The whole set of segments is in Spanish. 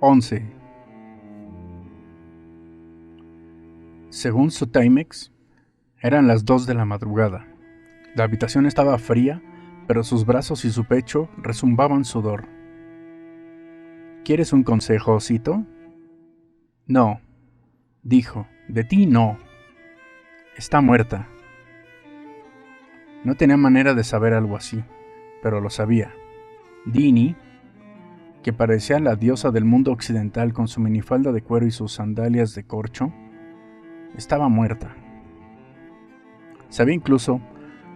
11. Según su Timex, eran las 2 de la madrugada. La habitación estaba fría, pero sus brazos y su pecho rezumbaban sudor. ¿Quieres un consejo, osito? No, dijo, de ti no. Está muerta. No tenía manera de saber algo así, pero lo sabía. Dini, que parecía la diosa del mundo occidental con su minifalda de cuero y sus sandalias de corcho, estaba muerta. Sabía incluso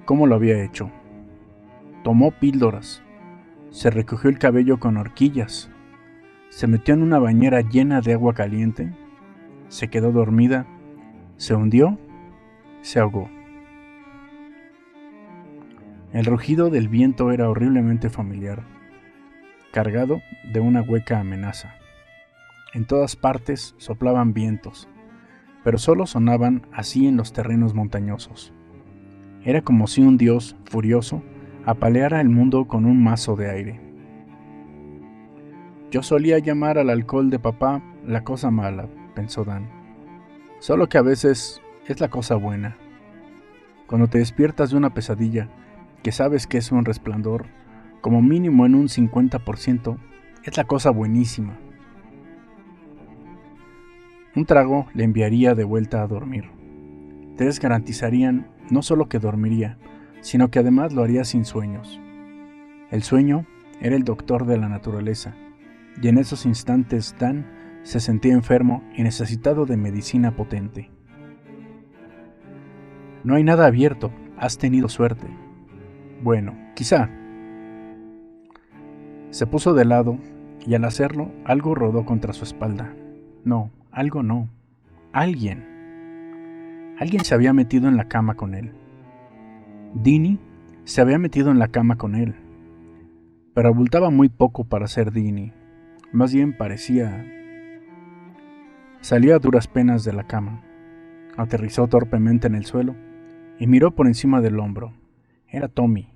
cómo lo había hecho. Tomó píldoras, se recogió el cabello con horquillas, se metió en una bañera llena de agua caliente, se quedó dormida, se hundió, se ahogó. El rugido del viento era horriblemente familiar, cargado de una hueca amenaza. En todas partes soplaban vientos, pero solo sonaban así en los terrenos montañosos. Era como si un dios, furioso, apaleara el mundo con un mazo de aire. Yo solía llamar al alcohol de papá la cosa mala, pensó Dan. Solo que a veces es la cosa buena. Cuando te despiertas de una pesadilla, que sabes que es un resplandor, como mínimo en un 50%, es la cosa buenísima. Un trago le enviaría de vuelta a dormir. 3 garantizarían no solo que dormiría, sino que además lo haría sin sueños. El sueño era el doctor de la naturaleza, y en esos instantes Dan se sentía enfermo y necesitado de medicina potente. No hay nada abierto, has tenido suerte. Bueno, quizá. Se puso de lado y al hacerlo algo rodó contra su espalda. No, algo no. Alguien. Alguien se había metido en la cama con él. Dini se había metido en la cama con él, pero abultaba muy poco para ser Dini. Más bien parecía... Salió a duras penas de la cama, aterrizó torpemente en el suelo y miró por encima del hombro. Era Tommy,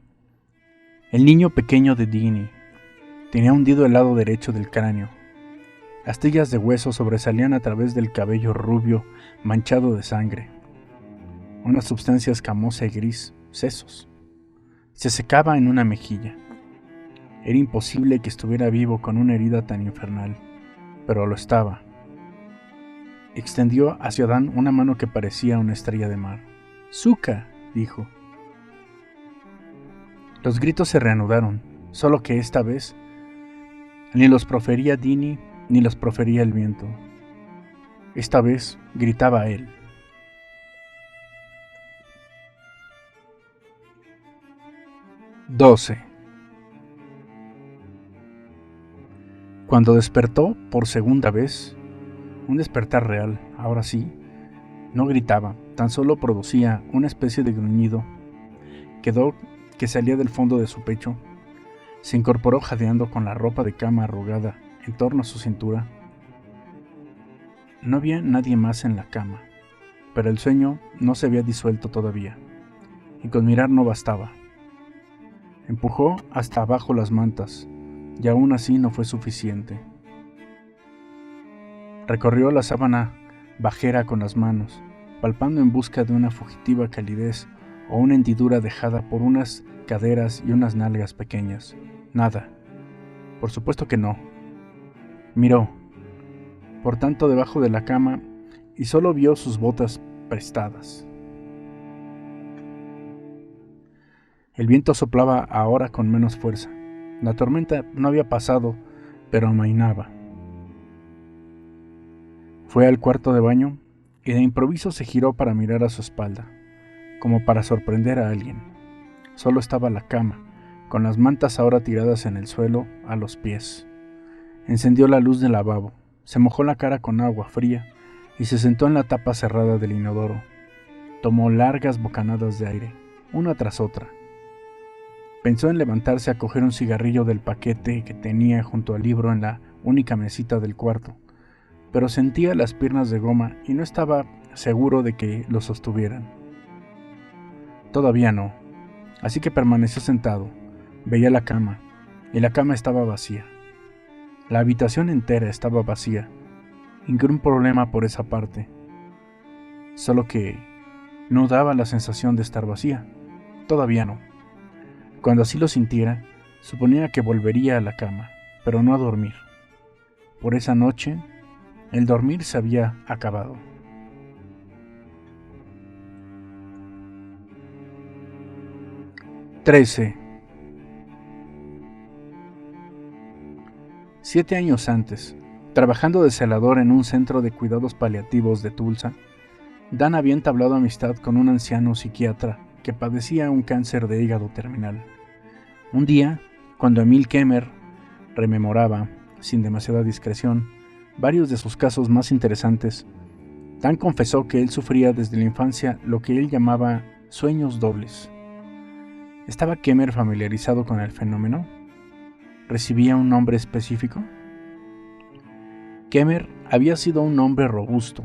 el niño pequeño de Dini. Tenía hundido el lado derecho del cráneo. Astillas de hueso sobresalían a través del cabello rubio manchado de sangre. Una sustancia escamosa y gris, sesos. Se secaba en una mejilla. Era imposible que estuviera vivo con una herida tan infernal, pero lo estaba. Extendió hacia Dan una mano que parecía una estrella de mar. «¡Zuka!», dijo. Los gritos se reanudaron, solo que esta vez ni los profería Dini ni los profería el viento. Esta vez gritaba él. «12». Cuando despertó por segunda vez, un despertar real, ahora sí, no gritaba, tan solo producía una especie de gruñido que salía del fondo de su pecho. Se incorporó jadeando con la ropa de cama arrugada en torno a su cintura. No había nadie más en la cama, pero el sueño no se había disuelto todavía, y con mirar no bastaba. Empujó hasta abajo las mantas, y aún así no fue suficiente. Recorrió la sábana bajera con las manos, palpando en busca de una fugitiva calidez o una hendidura dejada por unas caderas y unas nalgas pequeñas. Nada. Por supuesto que no. Miró, por tanto, debajo de la cama y solo vio sus botas prestadas. El viento soplaba ahora con menos fuerza. La tormenta no había pasado, pero amainaba. Fue al cuarto de baño y de improviso se giró para mirar a su espalda, como para sorprender a alguien. Solo estaba la cama, con las mantas ahora tiradas en el suelo a los pies. Encendió la luz del lavabo, se mojó la cara con agua fría y se sentó en la tapa cerrada del inodoro. Tomó largas bocanadas de aire, una tras otra. Pensó en levantarse a coger un cigarrillo del paquete que tenía junto al libro en la única mesita del cuarto, pero sentía las piernas de goma y no estaba seguro de que lo sostuvieran. Todavía no, así que permaneció sentado. Veía la cama, y la cama estaba vacía. La habitación entera estaba vacía. Ningún problema por esa parte. Solo que no daba la sensación de estar vacía. Todavía no. Cuando así lo sintiera, suponía que volvería a la cama, pero no a dormir. Por esa noche, el dormir se había acabado. Trece. 7 años antes, trabajando de celador en un centro de cuidados paliativos de Tulsa, Dan había entablado amistad con un anciano psiquiatra que padecía un cáncer de hígado terminal. Un día, cuando Emil Kemmer rememoraba, sin demasiada discreción, varios de sus casos más interesantes, Dan confesó que él sufría desde la infancia lo que él llamaba sueños dobles. ¿Estaba Kemmer familiarizado con el fenómeno? ¿Recibía un nombre específico? Kemmer había sido un hombre robusto.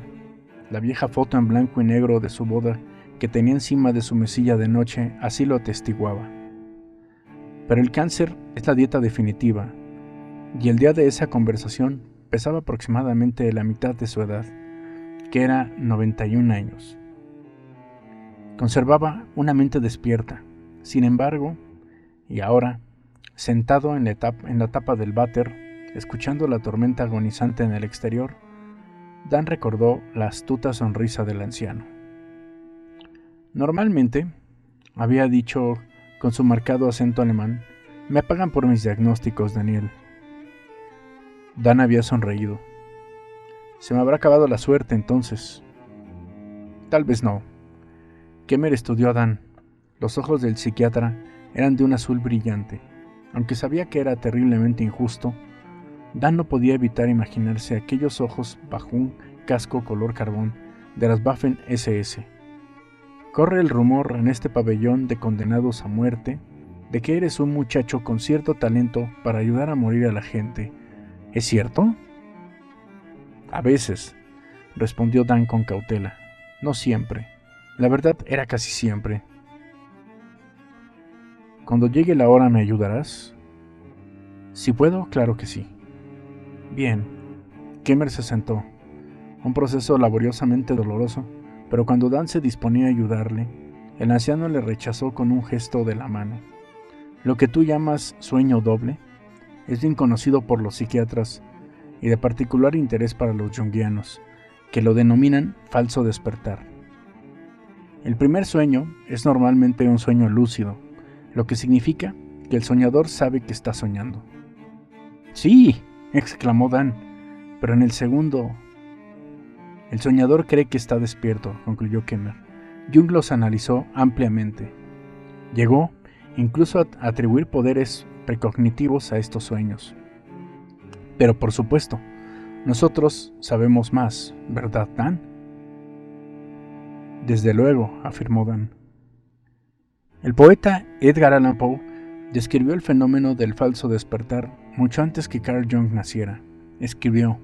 La vieja foto en blanco y negro de su boda que tenía encima de su mesilla de noche así lo atestiguaba. Pero el cáncer es la dieta definitiva, y el día de esa conversación pesaba aproximadamente la mitad de su edad, que era 91 años. Conservaba una mente despierta, sin embargo, y ahora, sentado en la tapa del váter, escuchando la tormenta agonizante en el exterior, Dan recordó la astuta sonrisa del anciano. Normalmente, había dicho con su marcado acento alemán, me pagan por mis diagnósticos, Daniel. Dan había sonreído. Se me habrá acabado la suerte entonces. Tal vez no. Kemmer estudió a Dan. Los ojos del psiquiatra eran de un azul brillante. Aunque sabía que era terriblemente injusto, Dan no podía evitar imaginarse aquellos ojos bajo un casco color carbón de las Waffen-SS. Corre el rumor en este pabellón de condenados a muerte de que eres un muchacho con cierto talento para ayudar a morir a la gente. ¿Es cierto? A veces, respondió Dan con cautela. No siempre. La verdad era casi siempre. Cuando llegue la hora, ¿me ayudarás? Si puedo, claro que sí. Bien. Kemmer se sentó. Un proceso laboriosamente doloroso, pero cuando Dan se disponía a ayudarle, el anciano le rechazó con un gesto de la mano. Lo que tú llamas sueño doble es bien conocido por los psiquiatras y de particular interés para los junguianos, que lo denominan falso despertar. El primer sueño es normalmente un sueño lúcido, lo que significa que el soñador sabe que está soñando. ¡Sí!, exclamó Dan, pero en el segundo... El soñador cree que está despierto, concluyó Kemmer. Jung los analizó ampliamente. Llegó incluso a atribuir poderes precognitivos a estos sueños. Pero por supuesto, nosotros sabemos más, ¿verdad, Dan? Desde luego, afirmó Dan. El poeta Edgar Allan Poe describió el fenómeno del falso despertar mucho antes que Carl Jung naciera. Escribió: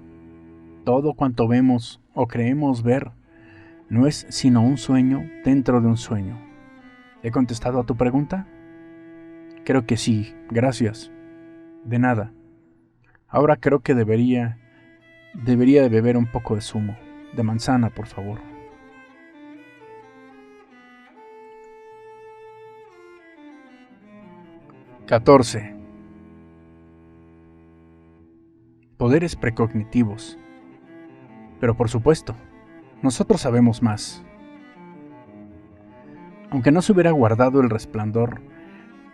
todo cuanto vemos o creemos ver no es sino un sueño dentro de un sueño. ¿He contestado a tu pregunta? Creo que sí, gracias. De nada. Ahora creo que debería de beber un poco de zumo, de manzana, por favor. (14) Poderes precognitivos. Pero por supuesto, nosotros sabemos más. Aunque no se hubiera guardado el resplandor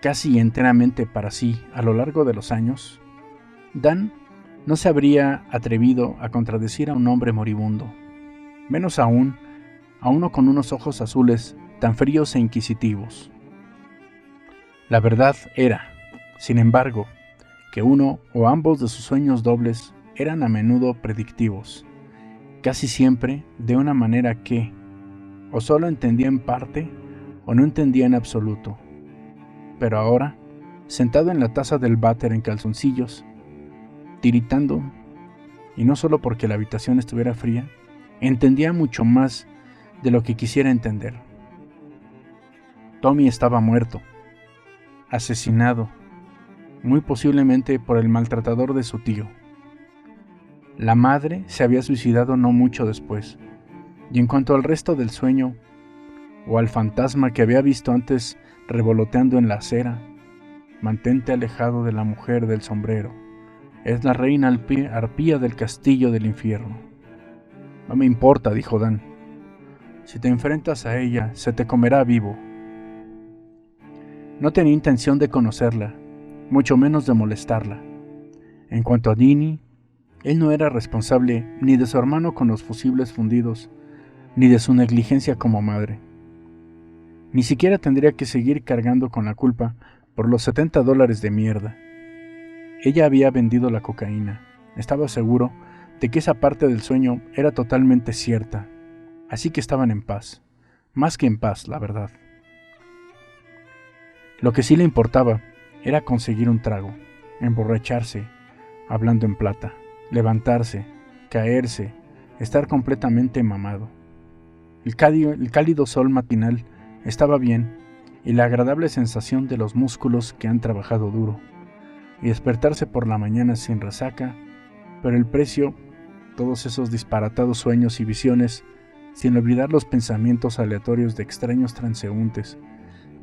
casi enteramente para sí a lo largo de los años, Dan no se habría atrevido a contradecir a un hombre moribundo, menos aún a uno con unos ojos azules tan fríos e inquisitivos. La verdad era, sin embargo, que uno o ambos de sus sueños dobles eran a menudo predictivos, casi siempre de una manera que o solo entendía en parte o no entendía en absoluto. Pero ahora, sentado en la taza del váter en calzoncillos, tiritando, y no solo porque la habitación estuviera fría, entendía mucho más de lo que quisiera entender. Tommy estaba muerto, asesinado, muy posiblemente por el maltratador de su tío. La madre se había suicidado no mucho después, y en cuanto al resto del sueño, o al fantasma que había visto antes revoloteando en la acera, mantente alejado de la mujer del sombrero. Es la reina arpía del castillo del infierno. No me importa, dijo Dan. Si te enfrentas a ella, se te comerá vivo. No tenía intención de conocerla, mucho menos de molestarla. En cuanto a Dini, él no era responsable ni de su hermano con los fusibles fundidos, ni de su negligencia como madre. Ni siquiera tendría que seguir cargando con la culpa por los $70 de mierda. Ella había vendido la cocaína. Estaba seguro de que esa parte del sueño era totalmente cierta. Así que estaban en paz. Más que en paz, la verdad. Lo que sí le importaba era conseguir un trago, emborracharse, hablando en plata, levantarse, caerse, estar completamente mamado. El cálido sol matinal estaba bien, y la agradable sensación de los músculos que han trabajado duro, y despertarse por la mañana sin resaca, pero el precio, todos esos disparatados sueños y visiones, sin olvidar los pensamientos aleatorios de extraños transeúntes,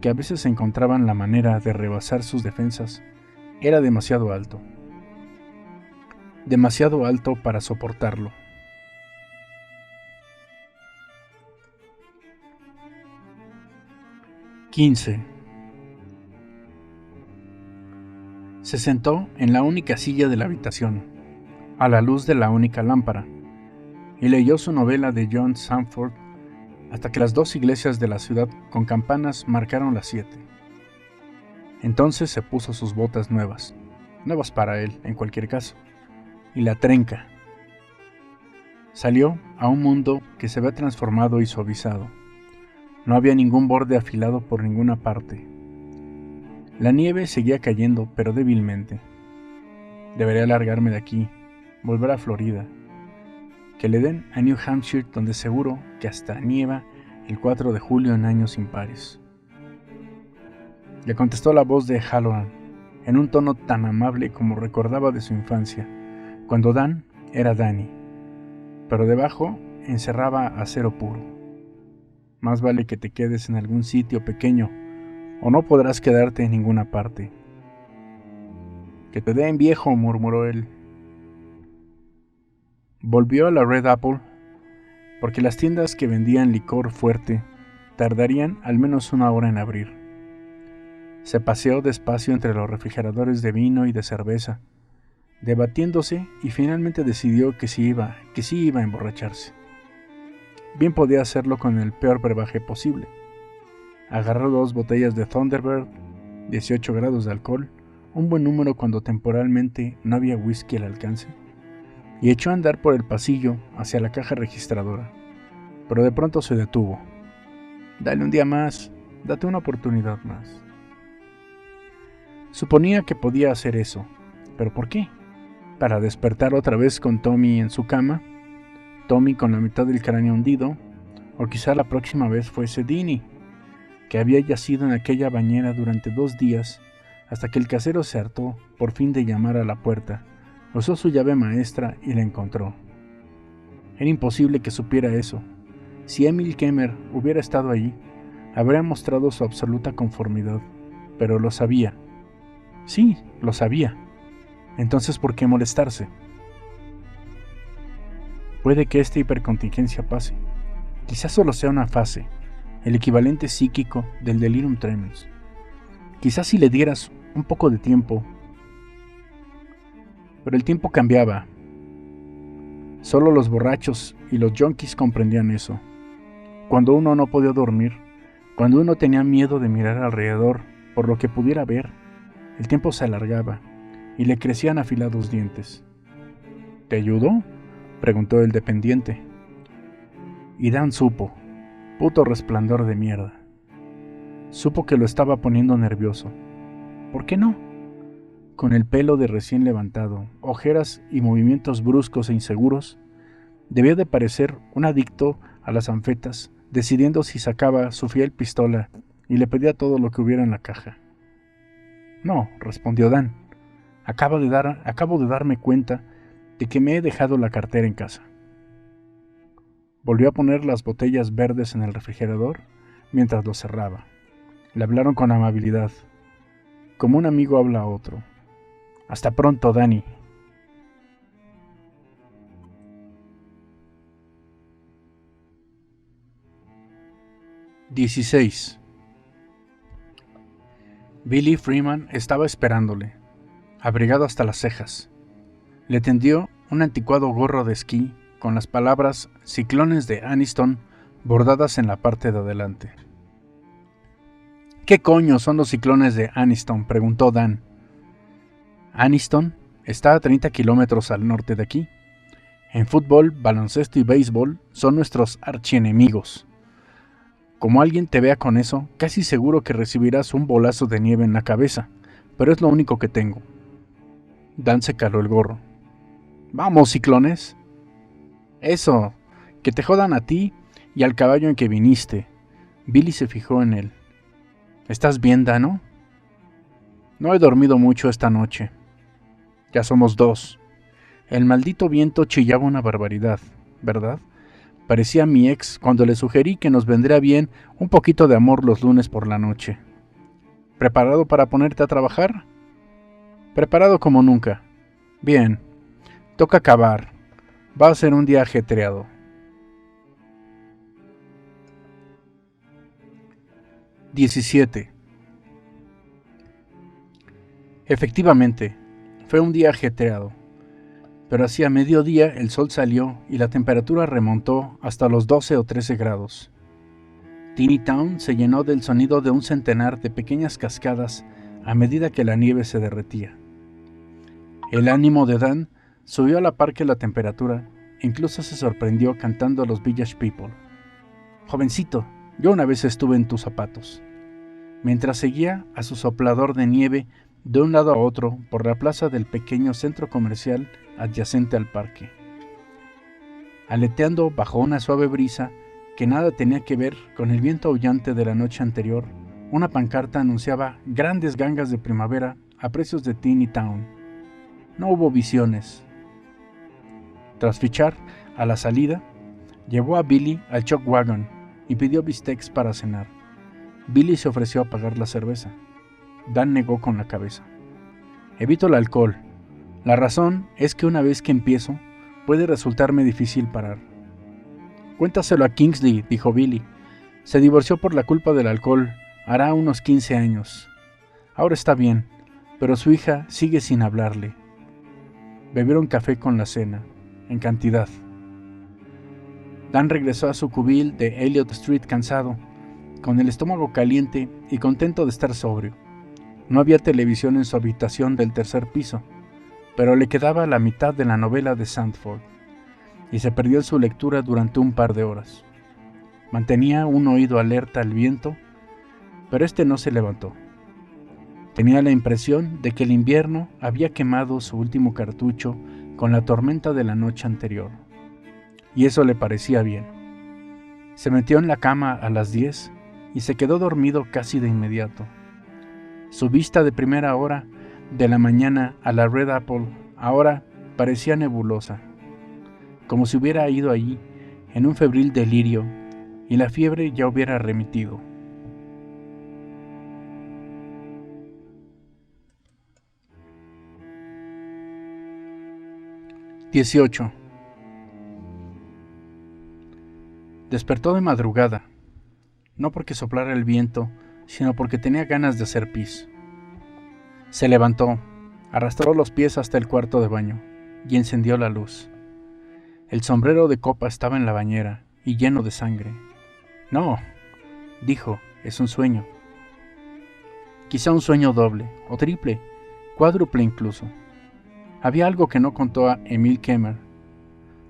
que a veces encontraban la manera de rebasar sus defensas, era demasiado alto. Demasiado alto para soportarlo. XV. Se sentó en la única silla de la habitación, a la luz de la única lámpara, y leyó su novela de John Sandford hasta que las 2 iglesias de la ciudad con campanas marcaron las 7. Entonces se puso sus botas nuevas para él en cualquier caso, y la trenca. Salió a un mundo que se había transformado y suavizado. No había ningún borde afilado por ninguna parte. La nieve seguía cayendo, pero débilmente. Debería largarme de aquí, volver a Florida. Que le den a New Hampshire, donde seguro que hasta nieva el 4 de julio en años impares. Le contestó la voz de Halloran, en un tono tan amable como recordaba de su infancia, cuando Dan era Danny, pero debajo encerraba acero puro. Más vale que te quedes en algún sitio pequeño, o no podrás quedarte en ninguna parte. Que te den, viejo, murmuró él. Volvió a la Red Apple, porque las tiendas que vendían licor fuerte tardarían al menos 1 hora en abrir. Se paseó despacio entre los refrigeradores de vino y de cerveza, debatiéndose, y finalmente decidió que sí iba a emborracharse. Bien podía hacerlo con el peor brebaje posible. Agarró 2 botellas de Thunderbird, 18 grados de alcohol, un buen número cuando temporalmente no había whisky al alcance, y echó a andar por el pasillo hacia la caja registradora, pero de pronto se detuvo. Dale un día más, date una oportunidad más. Suponía que podía hacer eso, pero ¿por qué? ¿Para despertar otra vez con Tommy en su cama? Tommy con la mitad del cráneo hundido, o quizá la próxima vez fuese Dini, que había yacido en aquella bañera durante 2 días, hasta que el casero se hartó por fin de llamar a la puerta, usó su llave maestra y la encontró. Era imposible que supiera eso. Si Emil Kemmer hubiera estado allí, habría mostrado su absoluta conformidad, pero lo sabía. Sí, lo sabía. Entonces, ¿por qué molestarse? Puede que esta hipercontingencia pase. Quizás solo sea una fase, el equivalente psíquico del delirium tremens. Quizás si le dieras un poco de tiempo. Pero el tiempo cambiaba. Solo los borrachos y los junkies comprendían eso. Cuando uno no podía dormir, cuando uno tenía miedo de mirar alrededor por lo que pudiera ver, el tiempo se alargaba y le crecían afilados dientes. ¿Te ayudó?, preguntó el dependiente. Y Dan supo, puto resplandor de mierda. Supo que lo estaba poniendo nervioso. ¿Por qué no? Con el pelo de recién levantado, ojeras y movimientos bruscos e inseguros, debía de parecer un adicto a las anfetas, decidiendo si sacaba su fiel pistola y le pedía todo lo que hubiera en la caja. No, respondió Dan. Acabo de darme cuenta de que me he dejado la cartera en casa. Volvió a poner las botellas verdes en el refrigerador mientras lo cerraba. Le hablaron con amabilidad, como un amigo habla a otro. Hasta pronto, Danny. XVI. Billy Freeman estaba esperándole, abrigado hasta las cejas. Le tendió un anticuado gorro de esquí con las palabras Ciclones de Anniston bordadas en la parte de adelante. ¿Qué coño son los Ciclones de Anniston?, preguntó Dan. Anniston está a 30 kilómetros al norte de aquí. En fútbol, baloncesto y béisbol son nuestros archienemigos. Como alguien te vea con eso, casi seguro que recibirás un bolazo de nieve en la cabeza, pero es lo único que tengo. Dan se caló el gorro. ¡Vamos, Ciclones! Eso, que te jodan a ti y al caballo en que viniste. Billy se fijó en él. ¿Estás bien, Dano? No he dormido mucho esta noche. Ya somos dos. El maldito viento chillaba una barbaridad, ¿verdad? Parecía mi ex cuando le sugerí que nos vendría bien un poquito de amor los lunes por la noche. ¿Preparado para ponerte a trabajar? Preparado como nunca. Bien. Toca acabar. Va a ser un día ajetreado. XVII. Efectivamente, fue un día ajetreado. Pero hacia mediodía el sol salió y la temperatura remontó hasta los 12 o 13 grados. Teeny Town se llenó del sonido de un centenar de pequeñas cascadas a medida que la nieve se derretía. El ánimo de Dan subió a la par que la temperatura, e incluso se sorprendió cantando a los Village People. Jovencito, yo una vez estuve en tus zapatos. Mientras seguía a su soplador de nieve de un lado a otro por la plaza del pequeño centro comercial adyacente al parque. Aleteando bajo una suave brisa que nada tenía que ver con el viento aullante de la noche anterior, una pancarta anunciaba grandes gangas de primavera a precios de Teeny Town. No hubo visiones. Tras fichar a la salida, llevó a Billy al Chuck Wagon y pidió bistecs para cenar. Billy se ofreció a pagar la cerveza. Dan negó con la cabeza. Evito el alcohol. La razón es que una vez que empiezo, puede resultarme difícil parar. Cuéntaselo a Kingsley, dijo Billy. Se divorció por la culpa del alcohol, hará unos 15 años. Ahora está bien, pero su hija sigue sin hablarle. Bebieron café con la cena, en cantidad. Dan regresó a su cubil de Elliott Street cansado, con el estómago caliente y contento de estar sobrio. No había televisión en su habitación del tercer piso, pero le quedaba la mitad de la novela de Sandford, y se perdió en su lectura durante un par de horas. Mantenía un oído alerta al viento, pero este no se levantó. Tenía la impresión de que el invierno había quemado su último cartucho con la tormenta de la noche anterior, y eso le parecía bien. Se metió en la cama a las 10 y se quedó dormido casi de inmediato. Su vista de primera hora de la mañana a la Red Apple ahora parecía nebulosa, como si hubiera ido allí en un febril delirio y la fiebre ya hubiera remitido. XVIII. Despertó de madrugada, no porque soplara el viento, sino porque tenía ganas de hacer pis. Se levantó, arrastró los pies hasta el cuarto de baño y encendió la luz. El sombrero de copa estaba en la bañera y lleno de sangre. No, dijo, es un sueño. Quizá un sueño doble, o triple, cuádruple incluso. Había algo que no contó a Emil Kemmer.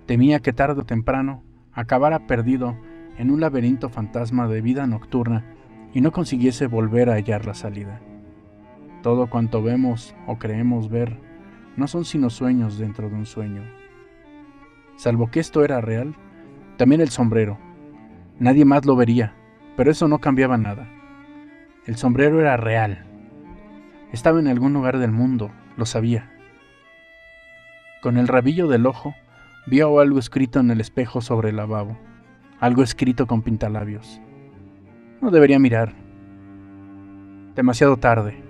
Temía que tarde o temprano acabara perdido en un laberinto fantasma de vida nocturna y no consiguiese volver a hallar la salida. Todo cuanto vemos o creemos ver no son sino sueños dentro de un sueño. Salvo que esto era real, también el sombrero. Nadie más lo vería, pero eso no cambiaba nada. El sombrero era real. Estaba en algún lugar del mundo, lo sabía. Con el rabillo del ojo, vio algo escrito en el espejo sobre el lavabo. Algo escrito con pintalabios. No debería mirar. Demasiado tarde.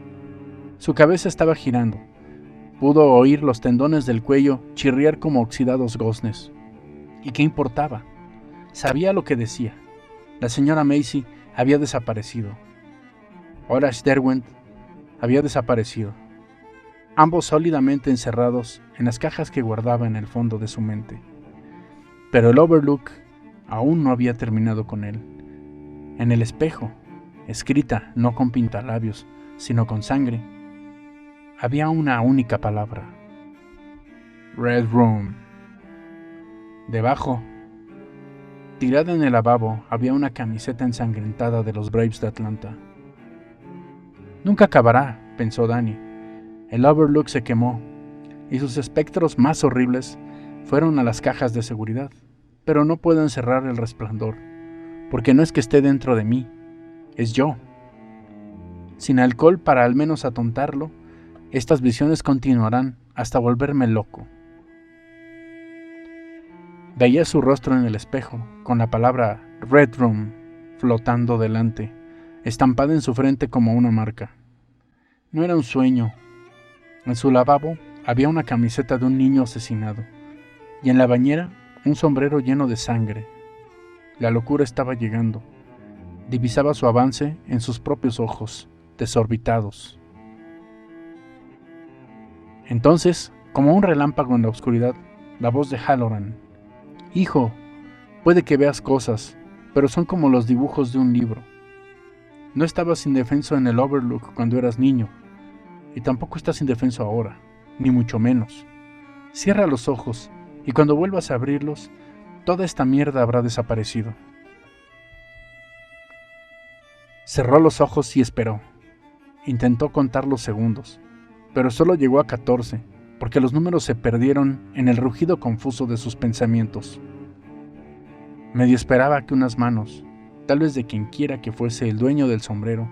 Su cabeza estaba girando. Pudo oír los tendones del cuello chirriar como oxidados goznes. ¿Y qué importaba? Sabía lo que decía. La señora Macy había desaparecido. Horace Derwent había desaparecido. Ambos sólidamente encerrados en las cajas que guardaba en el fondo de su mente. Pero el Overlook aún no había terminado con él. En el espejo, escrita no con pintalabios, sino con sangre, había una única palabra: Red Room. Debajo, tirada en el lavabo, había una camiseta ensangrentada de los Braves de Atlanta. Nunca acabará, pensó Danny. El Overlook se quemó, y sus espectros más horribles fueron a las cajas de seguridad, pero no puedo encerrar el resplandor, porque no es que esté dentro de mí, es yo. Sin alcohol para al menos atontarlo, estas visiones continuarán hasta volverme loco. Veía su rostro en el espejo, con la palabra Red Room flotando delante, estampada en su frente como una marca. No era un sueño. En su lavabo había una camiseta de un niño asesinado, y en la bañera un sombrero lleno de sangre. La locura estaba llegando. Divisaba su avance en sus propios ojos, desorbitados. Entonces, como un relámpago en la oscuridad, la voz de Halloran: «Hijo, puede que veas cosas, pero son como los dibujos de un libro. No estabas indefenso en el Overlook cuando eras niño, y tampoco estás indefenso ahora, ni mucho menos. Cierra los ojos, y cuando vuelvas a abrirlos, toda esta mierda habrá desaparecido». Cerró los ojos y esperó. Intentó contar los segundos, pero solo llegó a 14, porque los números se perdieron en el rugido confuso de sus pensamientos. Medio esperaba que unas manos, tal vez de quien quiera que fuese el dueño del sombrero,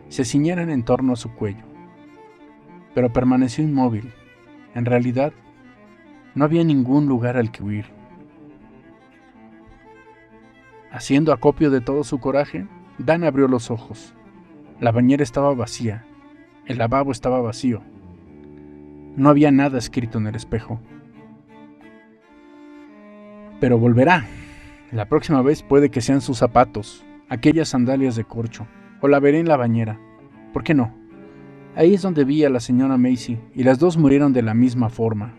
se ciñeran en torno a su cuello. Pero permaneció inmóvil. En realidad, no había ningún lugar al que huir. Haciendo acopio de todo su coraje, Dan abrió los ojos. La bañera estaba vacía. El lavabo estaba vacío. No había nada escrito en el espejo. Pero volverá. La próxima vez puede que sean sus zapatos, aquellas sandalias de corcho, o la veré en la bañera. ¿Por qué no? Ahí es donde vi a la señora Macy, y las dos murieron de la misma forma,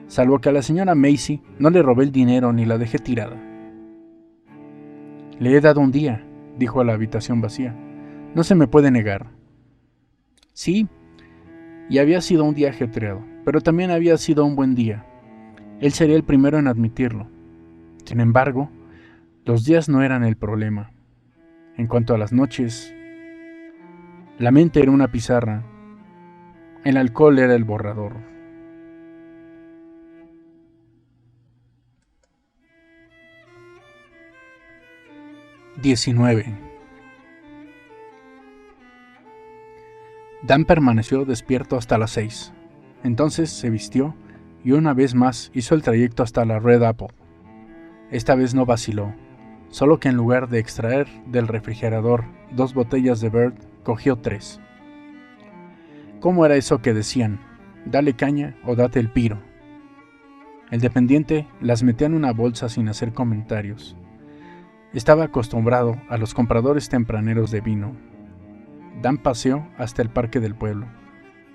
salvo que a la señora Macy no le robé el dinero ni la dejé tirada. Le he dado un día, dijo a la habitación vacía. No se me puede negar. Sí, y había sido un día ajetreado, pero también había sido un buen día. Él sería el primero en admitirlo. Sin embargo, los días no eran el problema. En cuanto a las noches, la mente era una pizarra. El alcohol era el borrador. (19) Dan permaneció despierto hasta las 6. Entonces se vistió y una vez más hizo el trayecto hasta la Red Apple. Esta vez no vaciló, solo que en lugar de extraer del refrigerador 2 botellas de Bird, cogió 3. ¿Cómo era eso que decían? Dale caña o date el piro. El dependiente las metía en una bolsa sin hacer comentarios. Estaba acostumbrado a los compradores tempraneros de vino. Dan paseó hasta el parque del pueblo.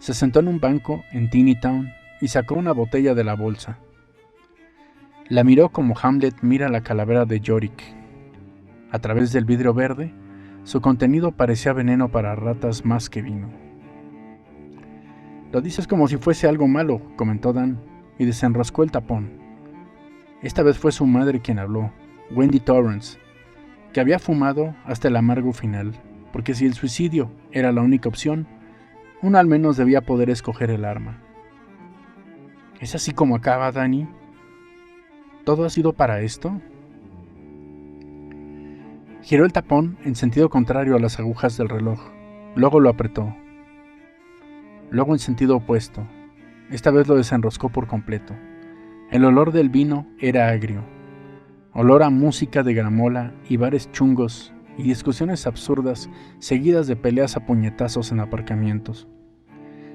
Se sentó en un banco en Tinnytown y sacó una botella de la bolsa. La miró como Hamlet mira la calavera de Yorick. A través del vidrio verde, su contenido parecía veneno para ratas más que vino. «Lo dices como si fuese algo malo», comentó Dan, y desenroscó el tapón. Esta vez fue su madre quien habló, Wendy Torrance, que había fumado hasta el amargo final, porque si el suicidio era la única opción, uno al menos debía poder escoger el arma. ¿Es así como acaba, Danny? ¿Todo ha sido para esto? Giró el tapón en sentido contrario a las agujas del reloj, luego lo apretó. Luego en sentido opuesto. Esta vez lo desenroscó por completo. El olor del vino era agrio, olor a música de gramola y bares chungos y discusiones absurdas seguidas de peleas a puñetazos en aparcamientos.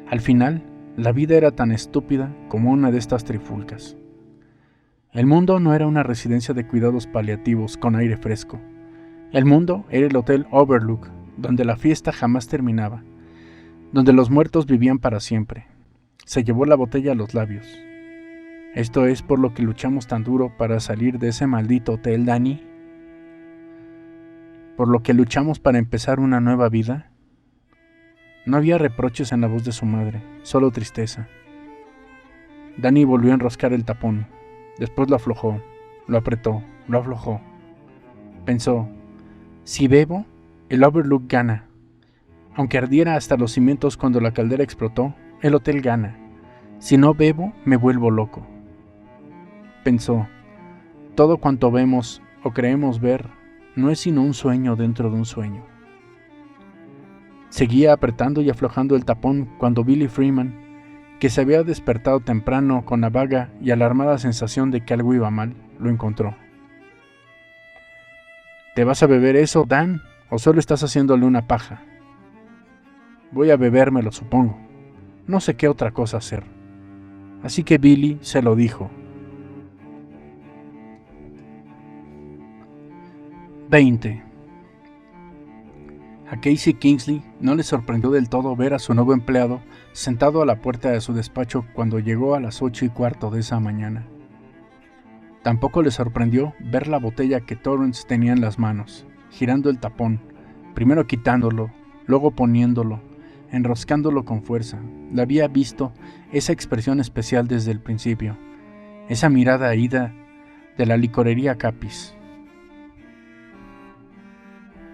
Al final, la vida era tan estúpida como una de estas trifulcas. El mundo no era una residencia de cuidados paliativos con aire fresco. El mundo era el Hotel Overlook, donde la fiesta jamás terminaba, donde los muertos vivían para siempre. Se llevó la botella a los labios. ¿Esto es por lo que luchamos tan duro para salir de ese maldito hotel, Danny? ¿Por lo que luchamos para empezar una nueva vida? No había reproches en la voz de su madre, solo tristeza. Danny volvió a enroscar el tapón. Después lo aflojó, lo apretó, lo aflojó. Pensó, si bebo, el Overlook gana. Aunque ardiera hasta los cimientos cuando la caldera explotó, el hotel gana. Si no bebo, me vuelvo loco. Pensó, todo cuanto vemos o creemos ver no es sino un sueño dentro de un sueño. Seguía apretando y aflojando el tapón cuando Billy Freeman, que se había despertado temprano con la vaga y alarmada sensación de que algo iba mal, lo encontró. ¿Te vas a beber eso, Dan, o solo estás haciéndole una paja? Voy a bebérmelo, supongo. No sé qué otra cosa hacer. Así que Billy se lo dijo. 20. A Casey Kingsley no le sorprendió del todo ver a su nuevo empleado sentado a la puerta de su despacho cuando llegó a las 8:15 de esa mañana. Tampoco le sorprendió ver la botella que Torrance tenía en las manos, girando el tapón, primero quitándolo, luego poniéndolo, enroscándolo con fuerza. Le había visto esa expresión especial desde el principio, esa mirada ida de la licorería Capis.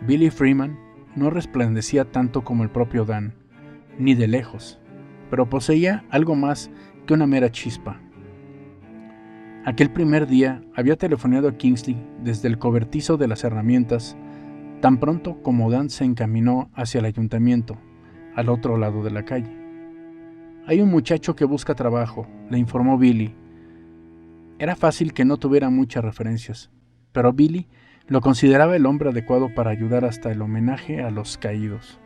Billy Freeman no resplandecía tanto como el propio Dan, ni de lejos, pero poseía algo más que una mera chispa. Aquel primer día había telefoneado a Kingsley desde el cobertizo de las herramientas, tan pronto como Dan se encaminó hacia el ayuntamiento, al otro lado de la calle. Hay un muchacho que busca trabajo, le informó Billy. Era fácil que no tuviera muchas referencias, pero Billy lo consideraba el hombre adecuado para ayudar hasta el homenaje a los caídos.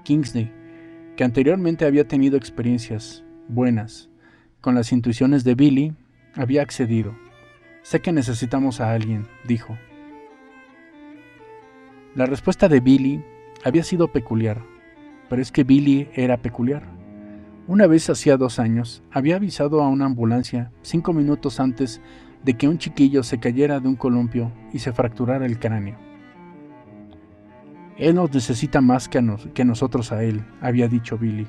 Kingsley, que anteriormente había tenido experiencias buenas con las intuiciones de Billy, había accedido. Sé que necesitamos a alguien, dijo. La respuesta de Billy había sido peculiar, pero es que Billy era peculiar. Una vez hacía 2 años, había avisado a una ambulancia 5 minutos antes de que un chiquillo se cayera de un columpio y se fracturara el cráneo. Él nos necesita más que nosotros a él, había dicho Billy.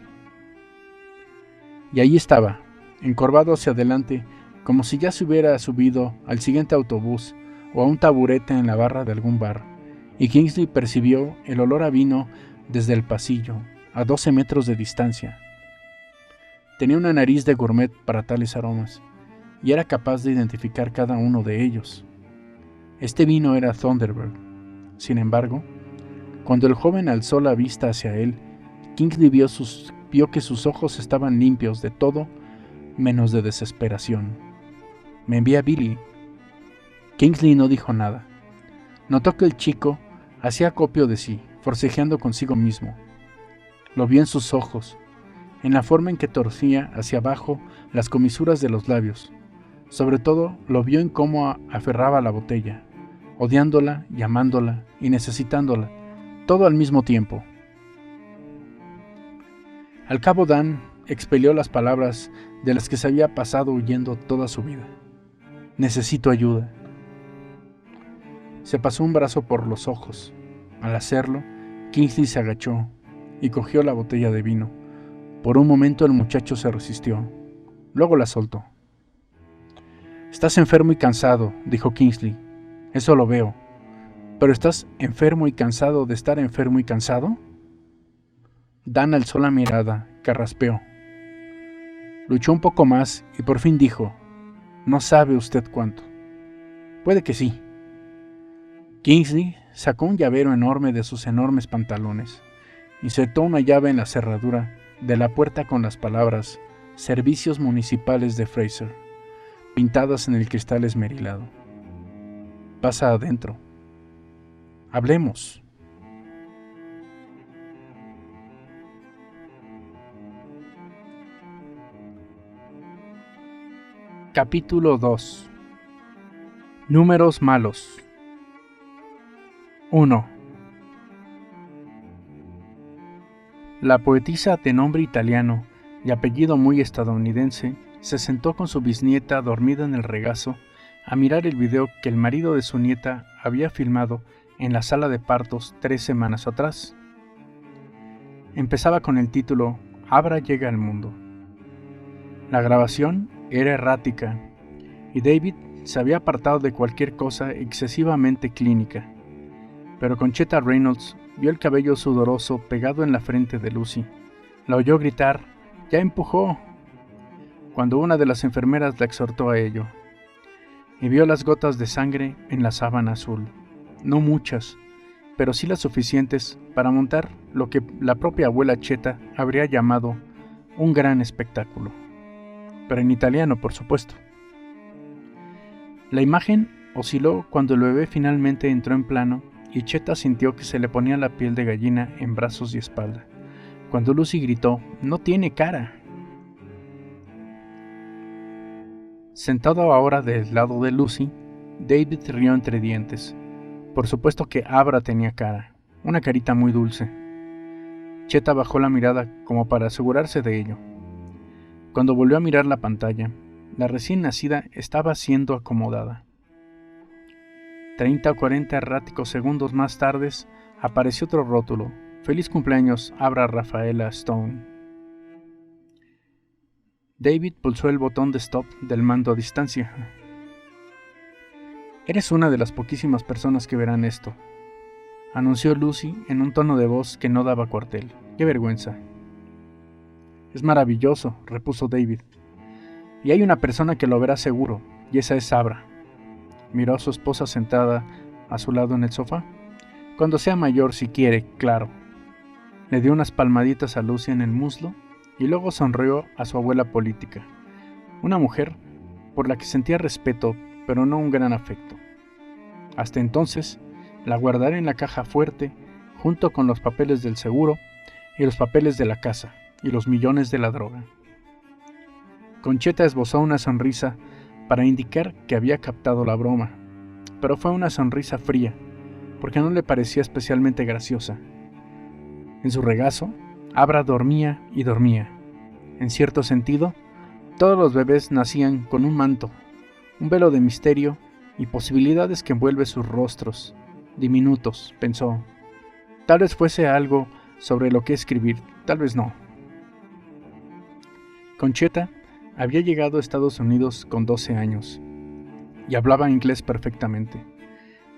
Y ahí estaba, encorvado hacia adelante, como si ya se hubiera subido al siguiente autobús o a un taburete en la barra de algún bar, y Kingsley percibió el olor a vino desde el pasillo, a 12 metros de distancia. Tenía una nariz de gourmet para tales aromas, y era capaz de identificar cada uno de ellos. Este vino era Thunderbird. Sin embargo, cuando el joven alzó la vista hacia él, Kingsley vio que sus ojos estaban limpios de todo menos de desesperación. «Me envía Billy». Kingsley no dijo nada. Notó que el chico hacía acopio de sí, forcejeando consigo mismo. Lo vio en sus ojos, en la forma en que torcía hacia abajo las comisuras de los labios. Sobre todo, lo vio en cómo aferraba la botella, odiándola, llamándola y necesitándola, todo al mismo tiempo. Al cabo, Dan expelió las palabras de las que se había pasado huyendo toda su vida. «Necesito ayuda». Se pasó un brazo por los ojos. Al hacerlo, Kingsley se agachó y cogió la botella de vino. Por un momento el muchacho se resistió. Luego la soltó. «Estás enfermo y cansado», dijo Kingsley. «Eso lo veo. ¿Pero estás enfermo y cansado de estar enfermo y cansado?» Dan alzó la mirada, carraspeó. Luchó un poco más y por fin dijo: «No sabe usted cuánto». «Puede que sí». Kingsley sacó un llavero enorme de sus enormes pantalones. Insertó una llave en la cerradura de la puerta con las palabras «Servicios Municipales de Fraser». pintadas en el cristal esmerilado. Pasa adentro. Hablemos. Capítulo 2. Números malos. 1. La poetisa de nombre italiano y apellido muy estadounidense se sentó con su bisnieta dormida en el regazo a mirar el video que el marido de su nieta había filmado en la sala de partos 3 semanas atrás. Empezaba con el título Abra llega al mundo. La grabación era errática y David se había apartado de cualquier cosa excesivamente clínica, pero Concheta Reynolds vio el cabello sudoroso pegado en la frente de Lucy. La oyó gritar «¡Ya empujó!» cuando una de las enfermeras la exhortó a ello, y vio las gotas de sangre en la sábana azul. No muchas, pero sí las suficientes para montar lo que la propia abuela Cheta habría llamado un gran espectáculo. Pero en italiano, por supuesto. La imagen osciló cuando el bebé finalmente entró en plano y Cheta sintió que se le ponía la piel de gallina en brazos y espalda, cuando Lucy gritó «¡No tiene cara!». Sentado ahora del lado de Lucy, David rió entre dientes. Por supuesto que Abra tenía cara, una carita muy dulce. Cheta bajó la mirada como para asegurarse de ello. Cuando volvió a mirar la pantalla, la recién nacida estaba siendo acomodada. 30 o 40 erráticos segundos más tarde, apareció otro rótulo. «Feliz cumpleaños, Abra Rafaela Stone». David pulsó el botón de stop del mando a distancia. «Eres una de las poquísimas personas que verán esto», anunció Lucy en un tono de voz que no daba cuartel. «¡Qué vergüenza!». «Es maravilloso», repuso David. «Y hay una persona que lo verá seguro, y esa es Abra». Miró a su esposa sentada a su lado en el sofá. «Cuando sea mayor, si quiere, claro». Le dio unas palmaditas a Lucy en el muslo y luego sonrió a su abuela política, una mujer por la que sentía respeto, pero no un gran afecto. Hasta entonces, la guardaré en la caja fuerte, junto con los papeles del seguro y los papeles de la casa y los millones de la droga. Concheta esbozó una sonrisa para indicar que había captado la broma, pero fue una sonrisa fría, porque no le parecía especialmente graciosa. En su regazo, Abra dormía y dormía. En cierto sentido, todos los bebés nacían con un manto, un velo de misterio y posibilidades que envuelve sus rostros, diminutos, pensó. Tal vez fuese algo sobre lo que escribir, tal vez no. Concheta había llegado a Estados Unidos con 12 años y hablaba inglés perfectamente.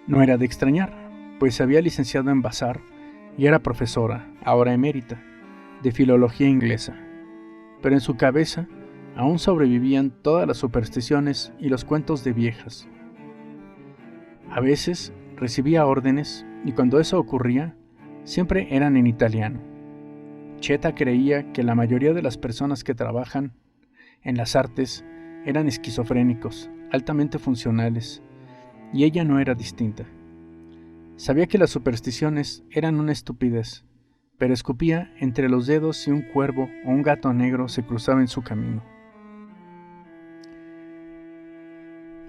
No era de extrañar, pues se había licenciado en Vassar y era profesora, ahora emérita, de filología inglesa. Pero en su cabeza aún sobrevivían todas las supersticiones y los cuentos de viejas. A veces recibía órdenes y cuando eso ocurría, siempre eran en italiano. Cheta creía que la mayoría de las personas que trabajan en las artes eran esquizofrénicos, altamente funcionales, y ella no era distinta. Sabía que las supersticiones eran una estupidez, pero escupía entre los dedos si un cuervo o un gato negro se cruzaba en su camino.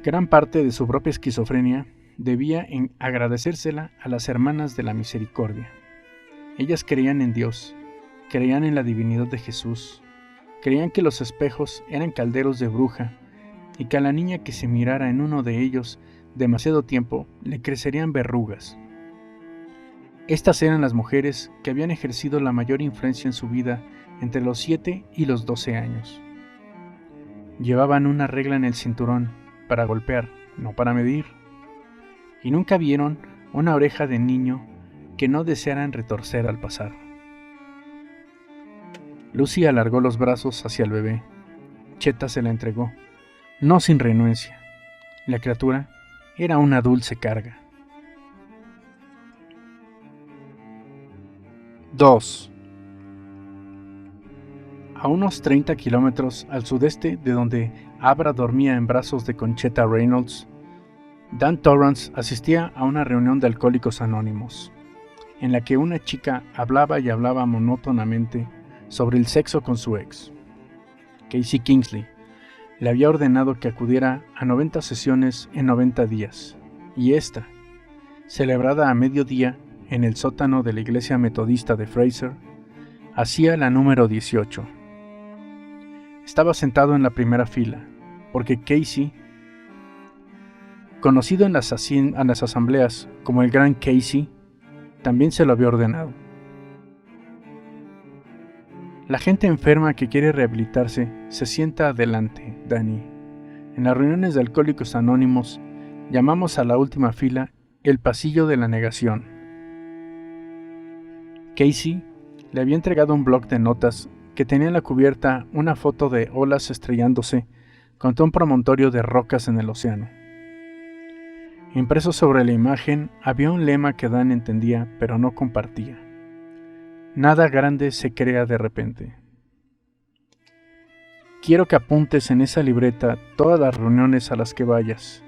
Gran parte de su propia esquizofrenia debía en agradecérsela a las hermanas de la misericordia. Ellas creían en Dios, creían en la divinidad de Jesús, creían que los espejos eran calderos de bruja y que a la niña que se mirara en uno de ellos demasiado tiempo le crecerían verrugas. Estas eran las mujeres que habían ejercido la mayor influencia en su vida entre los 7 y los 12 años. Llevaban una regla en el cinturón para golpear, no para medir, y nunca vieron una oreja de niño que no desearan retorcer al pasar. Lucy alargó los brazos hacia el bebé. Cheta se la entregó, no sin renuencia. La criatura era una dulce carga. 2. A unos 30 kilómetros al sudeste de donde Abra dormía en brazos de Concheta Reynolds, Dan Torrance asistía a una reunión de Alcohólicos Anónimos, en la que una chica hablaba y hablaba monótonamente sobre el sexo con su ex. Casey Kingsley le había ordenado que acudiera a 90 sesiones en 90 días, y esta, celebrada a mediodía en el sótano de la iglesia metodista de Fraser, hacía la número 18. Estaba sentado en la primera fila, porque Casey, conocido en las asambleas como el Gran Casey, también se lo había ordenado. La gente enferma que quiere rehabilitarse se sienta adelante, Danny. En las reuniones de Alcohólicos Anónimos llamamos a la última fila el pasillo de la negación. Casey le había entregado un bloc de notas que tenía en la cubierta una foto de olas estrellándose contra un promontorio de rocas en el océano. Impreso sobre la imagen había un lema que Dan entendía pero no compartía. Nada grande se crea de repente. Quiero que apuntes en esa libreta todas las reuniones a las que vayas,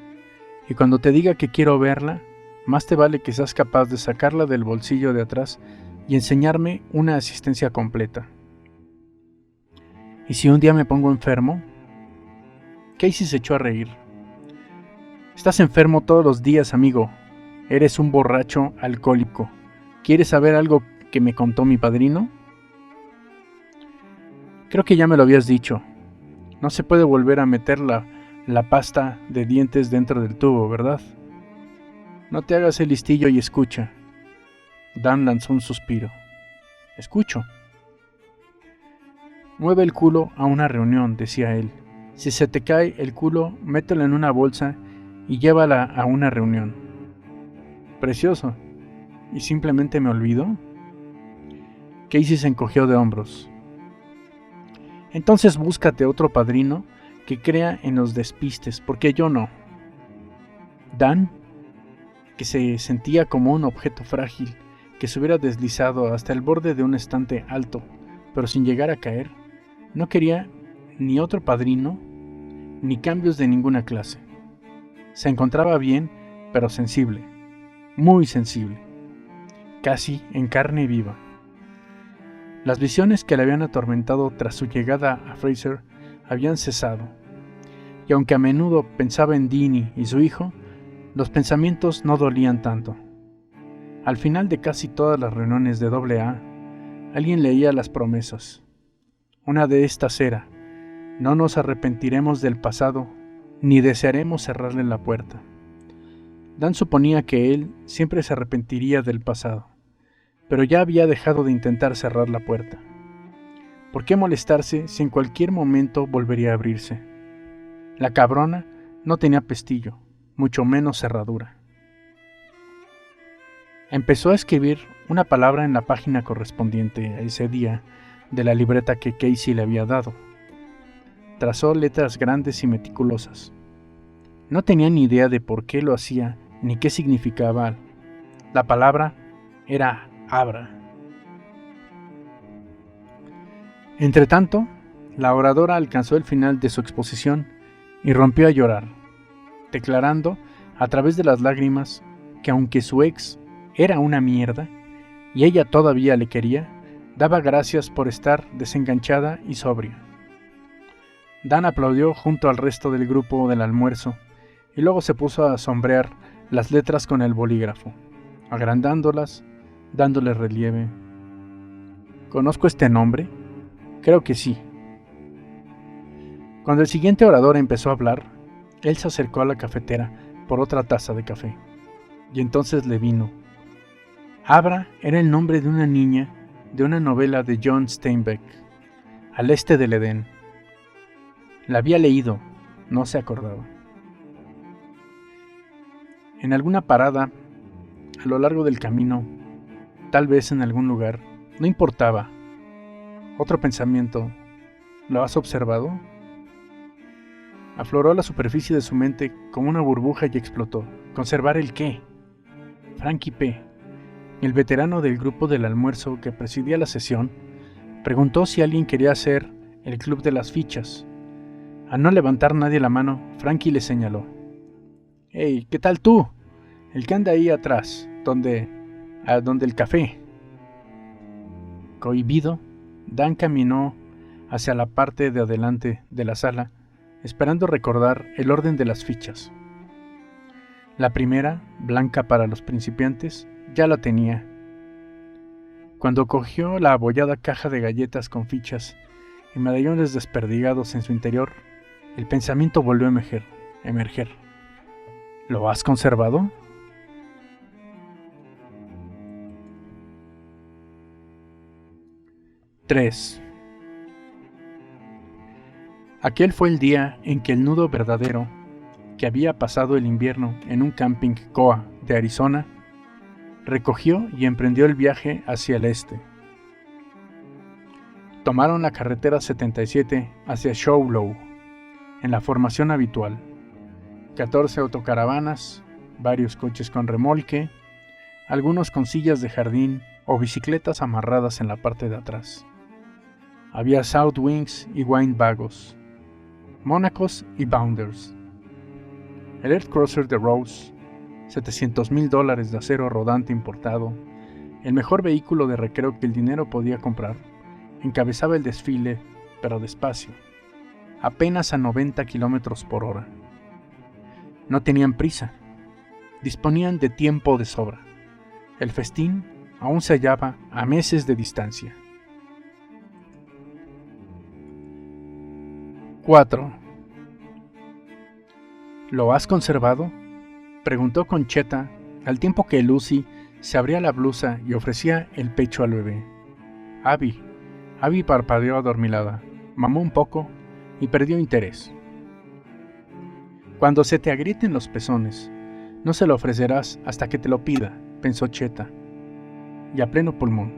y cuando te diga que quiero verla, más te vale que seas capaz de sacarla del bolsillo de atrás y enseñarme una asistencia completa. ¿Y si un día me pongo enfermo? Casey se echó a reír. Estás enfermo todos los días, amigo. Eres un borracho alcohólico. ¿Quieres saber algo que me contó mi padrino? Creo que ya me lo habías dicho. No se puede volver a meter la pasta de dientes dentro del tubo, ¿verdad? No te hagas el listillo y escucha. Dan lanzó un suspiro. Escucho. Mueve el culo a una reunión, decía él. Si se te cae el culo, mételo en una bolsa y llévala a una reunión. Precioso. ¿Y simplemente me olvido? Casey se encogió de hombros. Entonces búscate otro padrino que crea en los despistes, porque yo no. Dan, que se sentía como un objeto frágil que se hubiera deslizado hasta el borde de un estante alto, pero sin llegar a caer, no quería ni otro padrino, ni cambios de ninguna clase. Se encontraba bien, pero sensible, muy sensible, casi en carne viva. Las visiones que le habían atormentado tras su llegada a Fraser habían cesado, y aunque a menudo pensaba en Deanie y su hijo, los pensamientos no dolían tanto. Al final de casi todas las reuniones de AA, alguien leía las promesas. Una de estas era: no nos arrepentiremos del pasado, ni desearemos cerrarle la puerta. Dan suponía que él siempre se arrepentiría del pasado, pero ya había dejado de intentar cerrar la puerta. ¿Por qué molestarse si en cualquier momento volvería a abrirse? La cabrona no tenía pestillo, mucho menos cerradura. Empezó a escribir una palabra en la página correspondiente a ese día de la libreta que Casey le había dado. Trazó letras grandes y meticulosas. No tenía ni idea de por qué lo hacía ni qué significaba. La palabra era Abra. Entretanto, la oradora alcanzó el final de su exposición y rompió a llorar, declarando a través de las lágrimas que aunque su ex era una mierda y ella todavía le quería, daba gracias por estar desenganchada y sobria. Dan aplaudió junto al resto del grupo del almuerzo y luego se puso a sombrear las letras con el bolígrafo, agrandándolas, dándole relieve. ¿Conozco este nombre? Creo que sí. Cuando el siguiente orador empezó a hablar, él se acercó a la cafetera por otra taza de café, y entonces le vino. Abra era el nombre de una niña de una novela de John Steinbeck, Al este del Edén. La había leído, no se acordaba. En alguna parada, a lo largo del camino, tal vez en algún lugar, no importaba. Otro pensamiento, ¿lo has observado? Afloró a la superficie de su mente como una burbuja y explotó. ¿Conservar el qué? Frankie P., el veterano del grupo del almuerzo que presidía la sesión, preguntó si alguien quería hacer el club de las fichas. Al no levantar nadie la mano, Frankie le señaló. «Hey, ¿qué tal tú? El que anda ahí atrás, donde el café». Cohibido, Dan caminó hacia la parte de adelante de la sala, esperando recordar el orden de las fichas. La primera, blanca para los principiantes, ya la tenía. Cuando cogió la abollada caja de galletas con fichas y medallones desperdigados en su interior, el pensamiento volvió a emerger. ¿Lo has conservado? ¡3! Aquel fue el día en que el nudo verdadero, que había pasado el invierno en un camping Koa de Arizona, recogió y emprendió el viaje hacia el este. Tomaron la carretera 77 hacia Showlow, en la formación habitual. 14 autocaravanas, varios coches con remolque, algunos con sillas de jardín o bicicletas amarradas en la parte de atrás. Había South Wings y Winebagos, Monacos y Bounders. El Earth Cruiser de Rose, $700,000 de acero rodante importado, el mejor vehículo de recreo que el dinero podía comprar, encabezaba el desfile, pero despacio, apenas a 90 kilómetros por hora. No tenían prisa, disponían de tiempo de sobra. El festín aún se hallaba a meses de distancia. 4. ¿Lo has conservado?, preguntó Concheta al tiempo que Lucy se abría la blusa y ofrecía el pecho al bebé. Abby parpadeó adormilada, mamó un poco y perdió interés. Cuando se te agrieten los pezones, no se lo ofrecerás hasta que te lo pida, pensó Cheta. Y a pleno pulmón.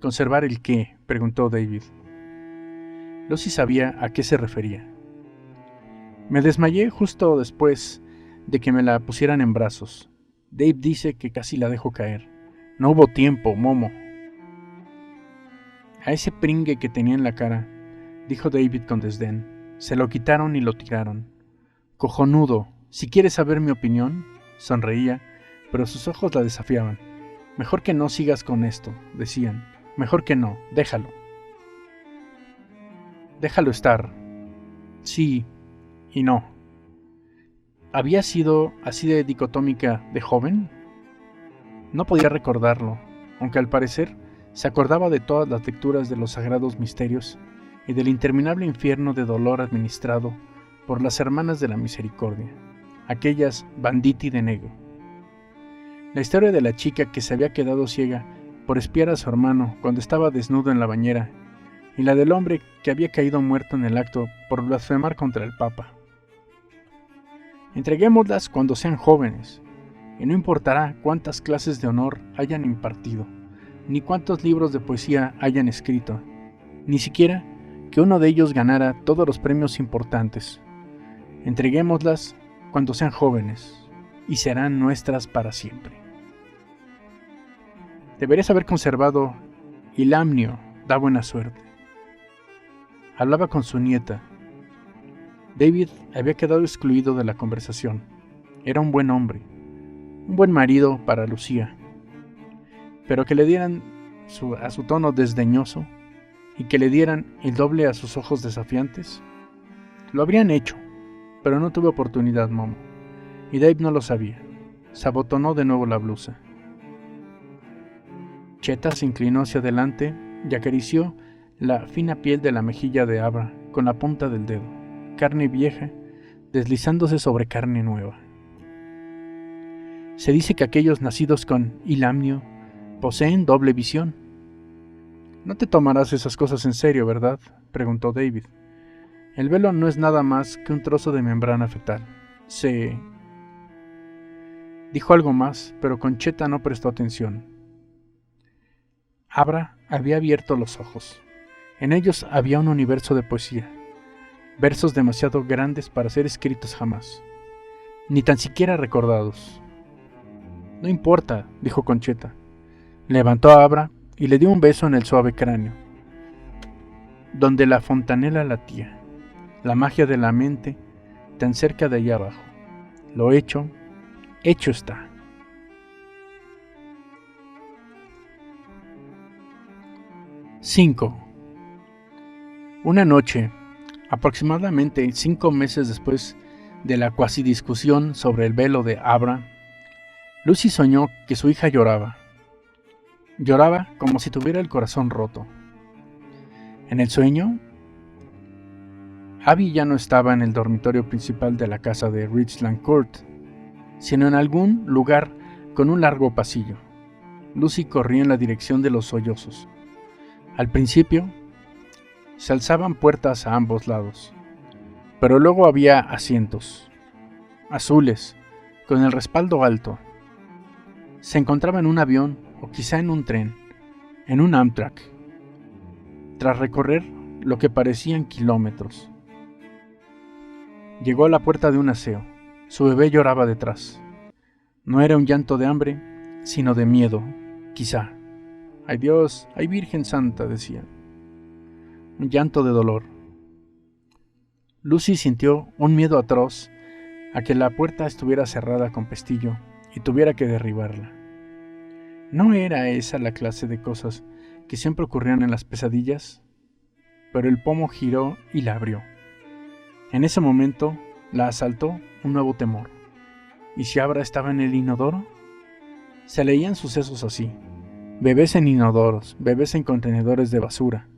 ¿Conservar el qué?, preguntó David. Lucy sabía a qué se refería. Me desmayé justo después de que me la pusieran en brazos. Dave dice que casi la dejo caer. No hubo tiempo, Momo. A ese pringue que tenía en la cara, dijo David con desdén, se lo quitaron y lo tiraron. Cojonudo, si quieres saber mi opinión, sonreía, pero sus ojos la desafiaban. Mejor que no sigas con esto, decían. Mejor que no, déjalo. Déjalo estar. Sí y no. ¿Había sido así de dicotómica de joven? No podía recordarlo, aunque al parecer se acordaba de todas las lecturas de los sagrados misterios y del interminable infierno de dolor administrado por las hermanas de la misericordia, aquellas banditi de negro. La historia de la chica que se había quedado ciega por espiar a su hermano cuando estaba desnudo en la bañera, y la del hombre que había caído muerto en el acto por blasfemar contra el Papa. Entreguémoslas cuando sean jóvenes, y no importará cuántas clases de honor hayan impartido, ni cuántos libros de poesía hayan escrito, ni siquiera que uno de ellos ganara todos los premios importantes. Entreguémoslas cuando sean jóvenes, y serán nuestras para siempre. Deberías haber conservado Ilamnio, da buena suerte. Hablaba con su nieta. David había quedado excluido de la conversación. Era un buen hombre, un buen marido para Lucía. Pero que le dieran a su tono desdeñoso y que le dieran el doble a sus ojos desafiantes, lo habrían hecho, pero no tuve oportunidad, Momo. Y Dave no lo sabía. Se abotonó de nuevo la blusa. Cheta se inclinó hacia adelante y acarició la fina piel de la mejilla de Abra con la punta del dedo, carne vieja deslizándose sobre carne nueva. Se dice que aquellos nacidos con Ilamnio poseen doble visión. No te tomarás esas cosas en serio, ¿verdad?, preguntó David. El velo no es nada más que un trozo de membrana fetal. Dijo algo más, pero Concheta no prestó atención. Abra había abierto los ojos. En ellos había un universo de poesía, versos demasiado grandes para ser escritos jamás, ni tan siquiera recordados. No importa, dijo Concheta. Levantó a Abra y le dio un beso en el suave cráneo. donde la fontanela latía, la magia de la mente tan cerca de allá abajo. Lo hecho, hecho está. ¡5! Una noche, aproximadamente 5 meses después de la cuasi discusión sobre el velo de Abra, Lucy soñó que su hija lloraba. Lloraba como si tuviera el corazón roto. En el sueño, Abby ya no estaba en el dormitorio principal de la casa de Richland Court, sino en algún lugar con un largo pasillo. Lucy corría en la dirección de los sollozos. Al principio, se alzaban puertas a ambos lados, pero luego había asientos, azules, con el respaldo alto. Se encontraba en un avión o quizá en un tren, en un Amtrak, tras recorrer lo que parecían kilómetros. Llegó a la puerta de un aseo. Su bebé lloraba detrás. No era un llanto de hambre, sino de miedo, quizá. ¡Ay Dios! ¡Ay Virgen Santa!, decía. Un llanto de dolor. Lucy sintió un miedo atroz a que la puerta estuviera cerrada con pestillo y tuviera que derribarla. ¿No era esa la clase de cosas que siempre ocurrían en las pesadillas? Pero el pomo giró y la abrió. En ese momento la asaltó un nuevo temor. ¿Y si Abra estaba en el inodoro? Se leían sucesos así: bebés en inodoros, bebés en contenedores de basura.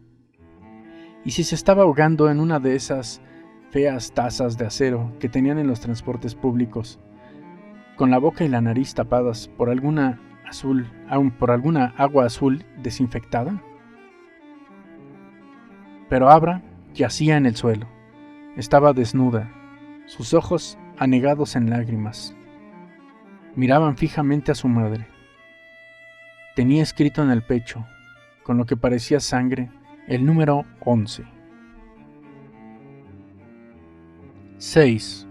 ¿Y si se estaba ahogando en una de esas feas tazas de acero que tenían en los transportes públicos, con la boca y la nariz tapadas por alguna agua azul desinfectada? Pero Abra yacía en el suelo. Estaba desnuda, sus ojos anegados en lágrimas. Miraban fijamente a su madre. Tenía escrito en el pecho, con lo que parecía sangre, el número 11. 6.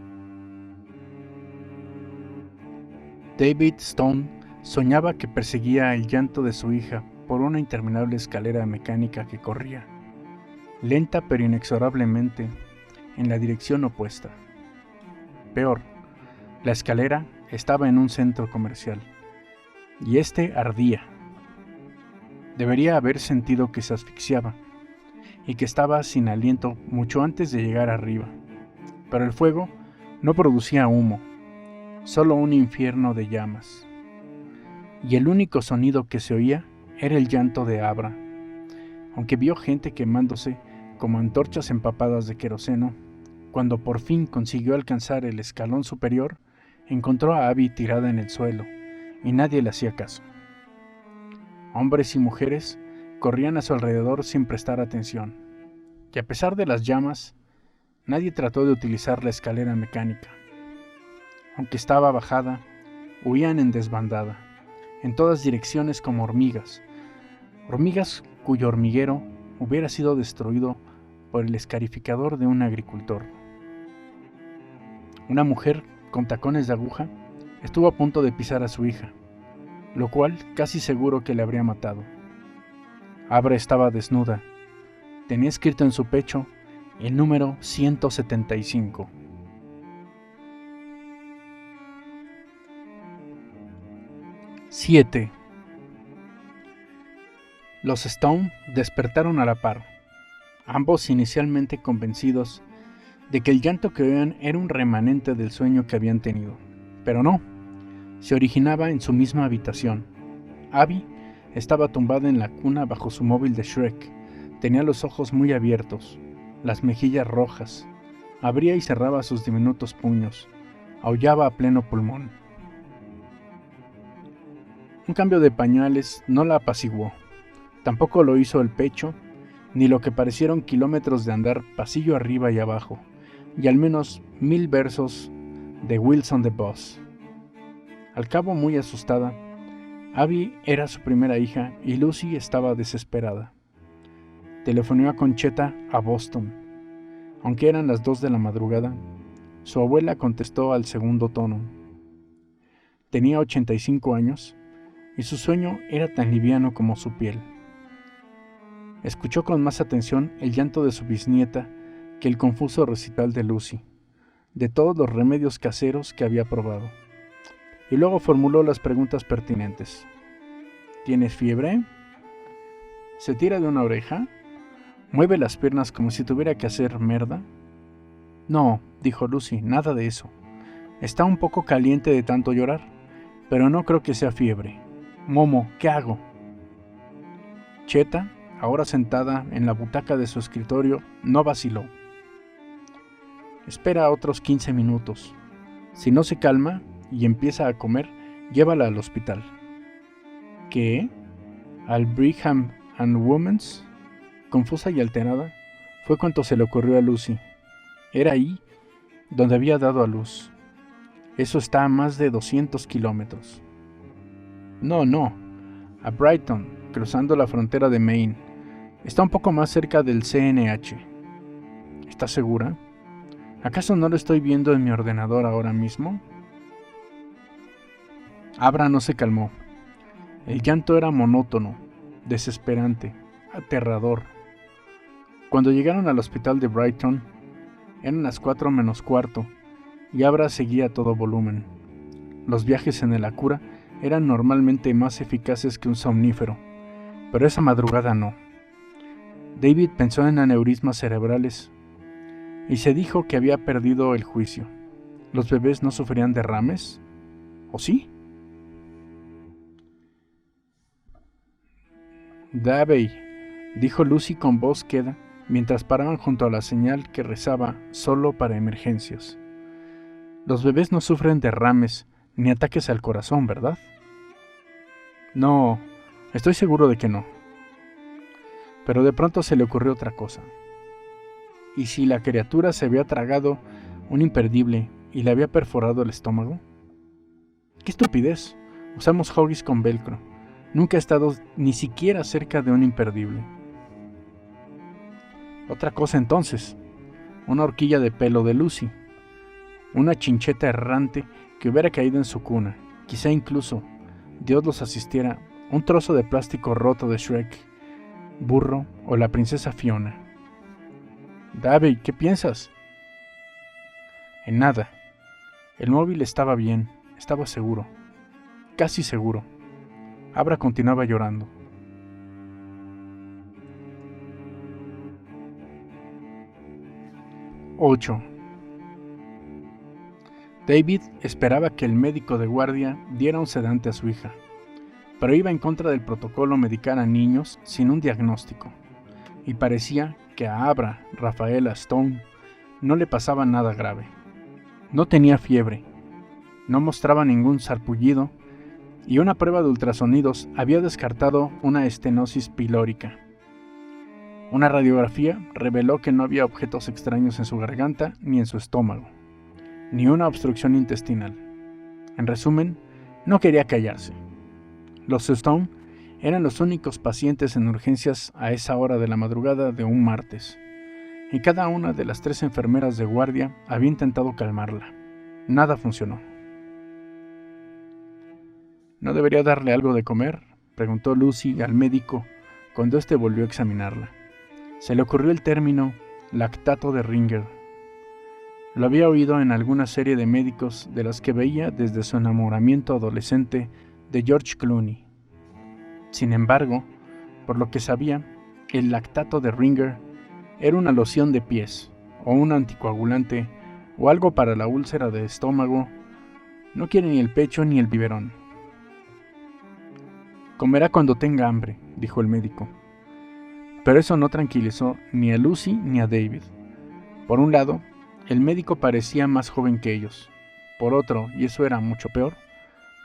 David Stone soñaba que perseguía el llanto de su hija por una interminable escalera mecánica que corría, lenta pero inexorablemente, en la dirección opuesta. Peor, la escalera estaba en un centro comercial, y este ardía. Debería haber sentido que se asfixiaba, y que estaba sin aliento mucho antes de llegar arriba, pero el fuego no producía humo, solo un infierno de llamas. Y el único sonido que se oía era el llanto de Abra. Aunque vio gente quemándose como antorchas empapadas de queroseno, cuando por fin consiguió alcanzar el escalón superior, encontró a Abby tirada en el suelo, y nadie le hacía caso. Hombres y mujeres corrían a su alrededor sin prestar atención, y a pesar de las llamas, nadie trató de utilizar la escalera mecánica. Aunque estaba bajada, huían en desbandada, en todas direcciones como hormigas cuyo hormiguero hubiera sido destruido por el escarificador de un agricultor. Una mujer con tacones de aguja estuvo a punto de pisar a su hija, lo cual casi seguro que le habría matado. Abra estaba desnuda. Tenía escrito en su pecho el número 175. 7. Los Stone despertaron a la par, ambos inicialmente convencidos de que el llanto que oían era un remanente del sueño que habían tenido. Pero no, se originaba en su misma habitación. Abby estaba tumbada en la cuna bajo su móvil de Shrek. Tenía los ojos muy abiertos, las mejillas rojas, abría y cerraba sus diminutos puños, aullaba a pleno pulmón. Un cambio de pañales no la apaciguó, tampoco lo hizo el pecho, ni lo que parecieron kilómetros de andar pasillo arriba y abajo, y al menos 1000 versos de Wilson the Boss. Al cabo, muy asustada, Abby era su primera hija y Lucy estaba desesperada. Telefoneó a Concheta a Boston. Aunque eran las 2 de la madrugada, su abuela contestó al segundo tono. Tenía 85 años y su sueño era tan liviano como su piel. Escuchó con más atención el llanto de su bisnieta que el confuso recital de Lucy, de todos los remedios caseros que había probado. Y luego formuló las preguntas pertinentes. ¿Tienes fiebre? ¿Se tira de una oreja? ¿Mueve las piernas como si tuviera que hacer merda? No, dijo Lucy, nada de eso. Está un poco caliente de tanto llorar, pero no creo que sea fiebre. Momo, ¿qué hago? Cheta, ahora sentada en la butaca de su escritorio, no vaciló. Espera otros 15 minutos. Si no se calma y empieza a comer, llévala al hospital. ¿Qué? ¿Al Brigham and Women's? Confusa y alterada, fue cuanto se le ocurrió a Lucy. Era ahí donde había dado a luz. Eso está a más de 200 kilómetros. No, a Brighton, cruzando la frontera de Maine. Está un poco más cerca del CNH. ¿Estás segura? ¿Acaso no lo estoy viendo en mi ordenador ahora mismo? Abra no se calmó. El llanto era monótono, desesperante, aterrador. Cuando llegaron al hospital de Brighton, eran las 4 menos cuarto, y Abra seguía a todo volumen. Los viajes en el Acura eran normalmente más eficaces que un somnífero, pero esa madrugada no. David pensó en aneurismas cerebrales y se dijo que había perdido el juicio. ¿Los bebés no sufrían derrames? ¿O sí? Davey, dijo Lucy con voz queda mientras paraban junto a la señal que rezaba solo para emergencias. Los bebés no sufren derrames ni ataques al corazón, ¿verdad? No, estoy seguro de que no. Pero de pronto se le ocurrió otra cosa. ¿Y si la criatura se había tragado un imperdible y le había perforado el estómago? ¡Qué estupidez! Usamos Huggies con velcro. Nunca he estado ni siquiera cerca de un imperdible. Otra cosa entonces. Una horquilla de pelo de Lucy. Una chincheta errante que hubiera caído en su cuna. Quizá incluso, Dios los asistiera, un trozo de plástico roto de Shrek, Burro o la princesa Fiona. Davey, ¿qué piensas? En nada. El móvil estaba bien, estaba seguro. Casi seguro. Abra continuaba llorando. ¡8! David esperaba que el médico de guardia diera un sedante a su hija, pero iba en contra del protocolo medicar a niños sin un diagnóstico, y parecía que a Abra, Rafaela Stone, no le pasaba nada grave. No tenía fiebre, no mostraba ningún sarpullido, y una prueba de ultrasonidos había descartado una estenosis pilórica. Una radiografía reveló que no había objetos extraños en su garganta ni en su estómago, ni una obstrucción intestinal. En resumen, no quería callarse. Los Stone eran los únicos pacientes en urgencias a esa hora de la madrugada de un martes, y cada una de las 3 enfermeras de guardia había intentado calmarla. Nada funcionó. ¿No debería darle algo de comer?, preguntó Lucy al médico cuando éste volvió a examinarla. Se le ocurrió el término lactato de Ringer. Lo había oído en alguna serie de médicos de las que veía desde su enamoramiento adolescente de George Clooney. Sin embargo, por lo que sabía, el lactato de Ringer era una loción de pies, o un anticoagulante, o algo para la úlcera de estómago. No quiere ni el pecho ni el biberón. Comerá cuando tenga hambre, dijo el médico. Pero eso no tranquilizó ni a Lucy ni a David. Por un lado, el médico parecía más joven que ellos. Por otro, y eso era mucho peor,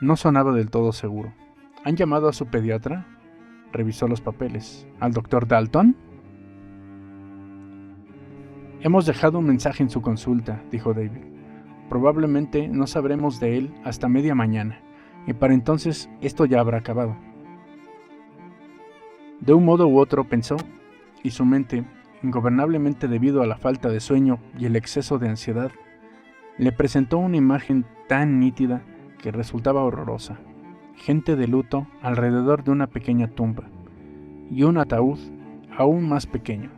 no sonaba del todo seguro. ¿Han llamado a su pediatra? Revisó los papeles. ¿Al doctor Dalton? Hemos dejado un mensaje en su consulta, dijo David. Probablemente no sabremos de él hasta media mañana, y para entonces esto ya habrá acabado. De un modo u otro pensó, y su mente, ingobernablemente debido a la falta de sueño y el exceso de ansiedad, le presentó una imagen tan nítida que resultaba horrorosa. Gente de luto alrededor de una pequeña tumba, y un ataúd aún más pequeño.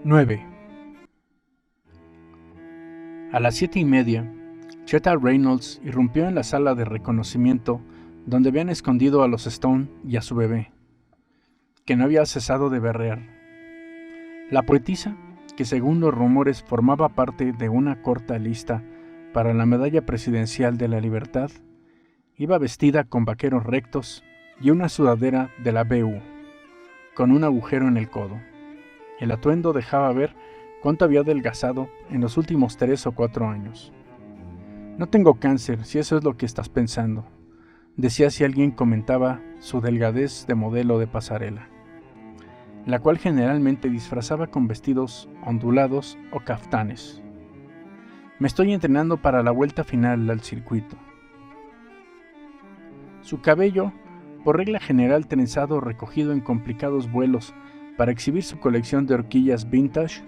9. A las 7:30, Cheta Reynolds irrumpió en la sala de reconocimiento donde habían escondido a los Stone y a su bebé, que no había cesado de berrear. La poetisa, que según los rumores formaba parte de una corta lista para la Medalla Presidencial de la Libertad, iba vestida con vaqueros rectos y una sudadera de la BU, con un agujero en el codo. El atuendo dejaba ver cuánto había adelgazado en los últimos 3 o 4 años. No tengo cáncer, si eso es lo que estás pensando, decía si alguien comentaba su delgadez de modelo de pasarela, la cual generalmente disfrazaba con vestidos ondulados o caftanes. Me estoy entrenando para la vuelta final al circuito. Su cabello, por regla general trenzado o recogido en complicados vuelos para exhibir su colección de horquillas vintage,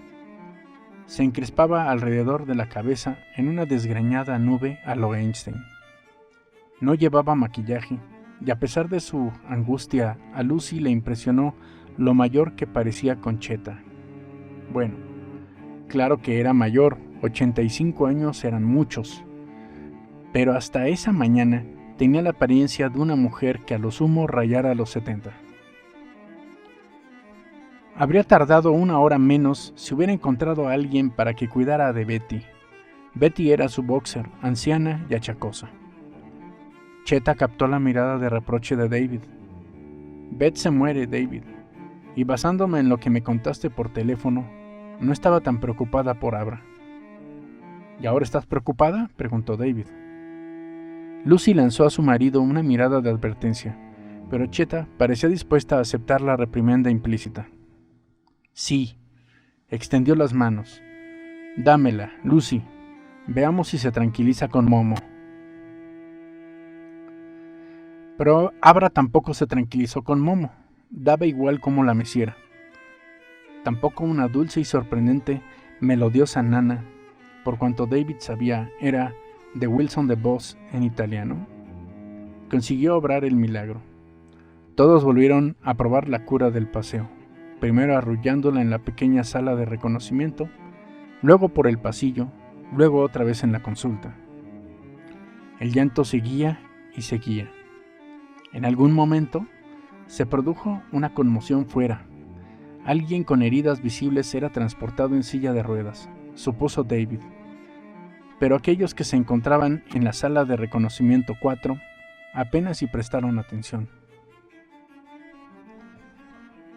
se encrespaba alrededor de la cabeza en una desgreñada nube a lo Einstein. No llevaba maquillaje, y a pesar de su angustia, a Lucy le impresionó lo mayor que parecía Concheta. Bueno, claro que era mayor, 85 años eran muchos, pero hasta esa mañana tenía la apariencia de una mujer que a lo sumo rayara a los 70. Habría tardado 1 hora menos si hubiera encontrado a alguien para que cuidara de Betty. Betty era su boxer, anciana y achacosa. Cheta captó la mirada de reproche de David. Beth se muere, David, y basándome en lo que me contaste por teléfono, no estaba tan preocupada por Abra. ¿Y ahora estás preocupada?, preguntó David. Lucy lanzó a su marido una mirada de advertencia, pero Cheta parecía dispuesta a aceptar la reprimenda implícita. Sí, extendió las manos. Dámela, Lucy. Veamos si se tranquiliza con Momo. Pero Abra tampoco se tranquilizó con Momo. Daba igual cómo la meciera. Tampoco una dulce y sorprendente, melodiosa nana, por cuanto David sabía, era de Wilson the Boss en italiano. Consiguió obrar el milagro. Todos volvieron a probar la cura del paseo. Primero arrullándola en la pequeña sala de reconocimiento, luego por el pasillo, luego otra vez en la consulta. El llanto seguía y seguía. En algún momento se produjo una conmoción fuera. Alguien con heridas visibles era transportado en silla de ruedas, supuso David. Pero aquellos que se encontraban en la sala de reconocimiento 4 apenas si prestaron atención.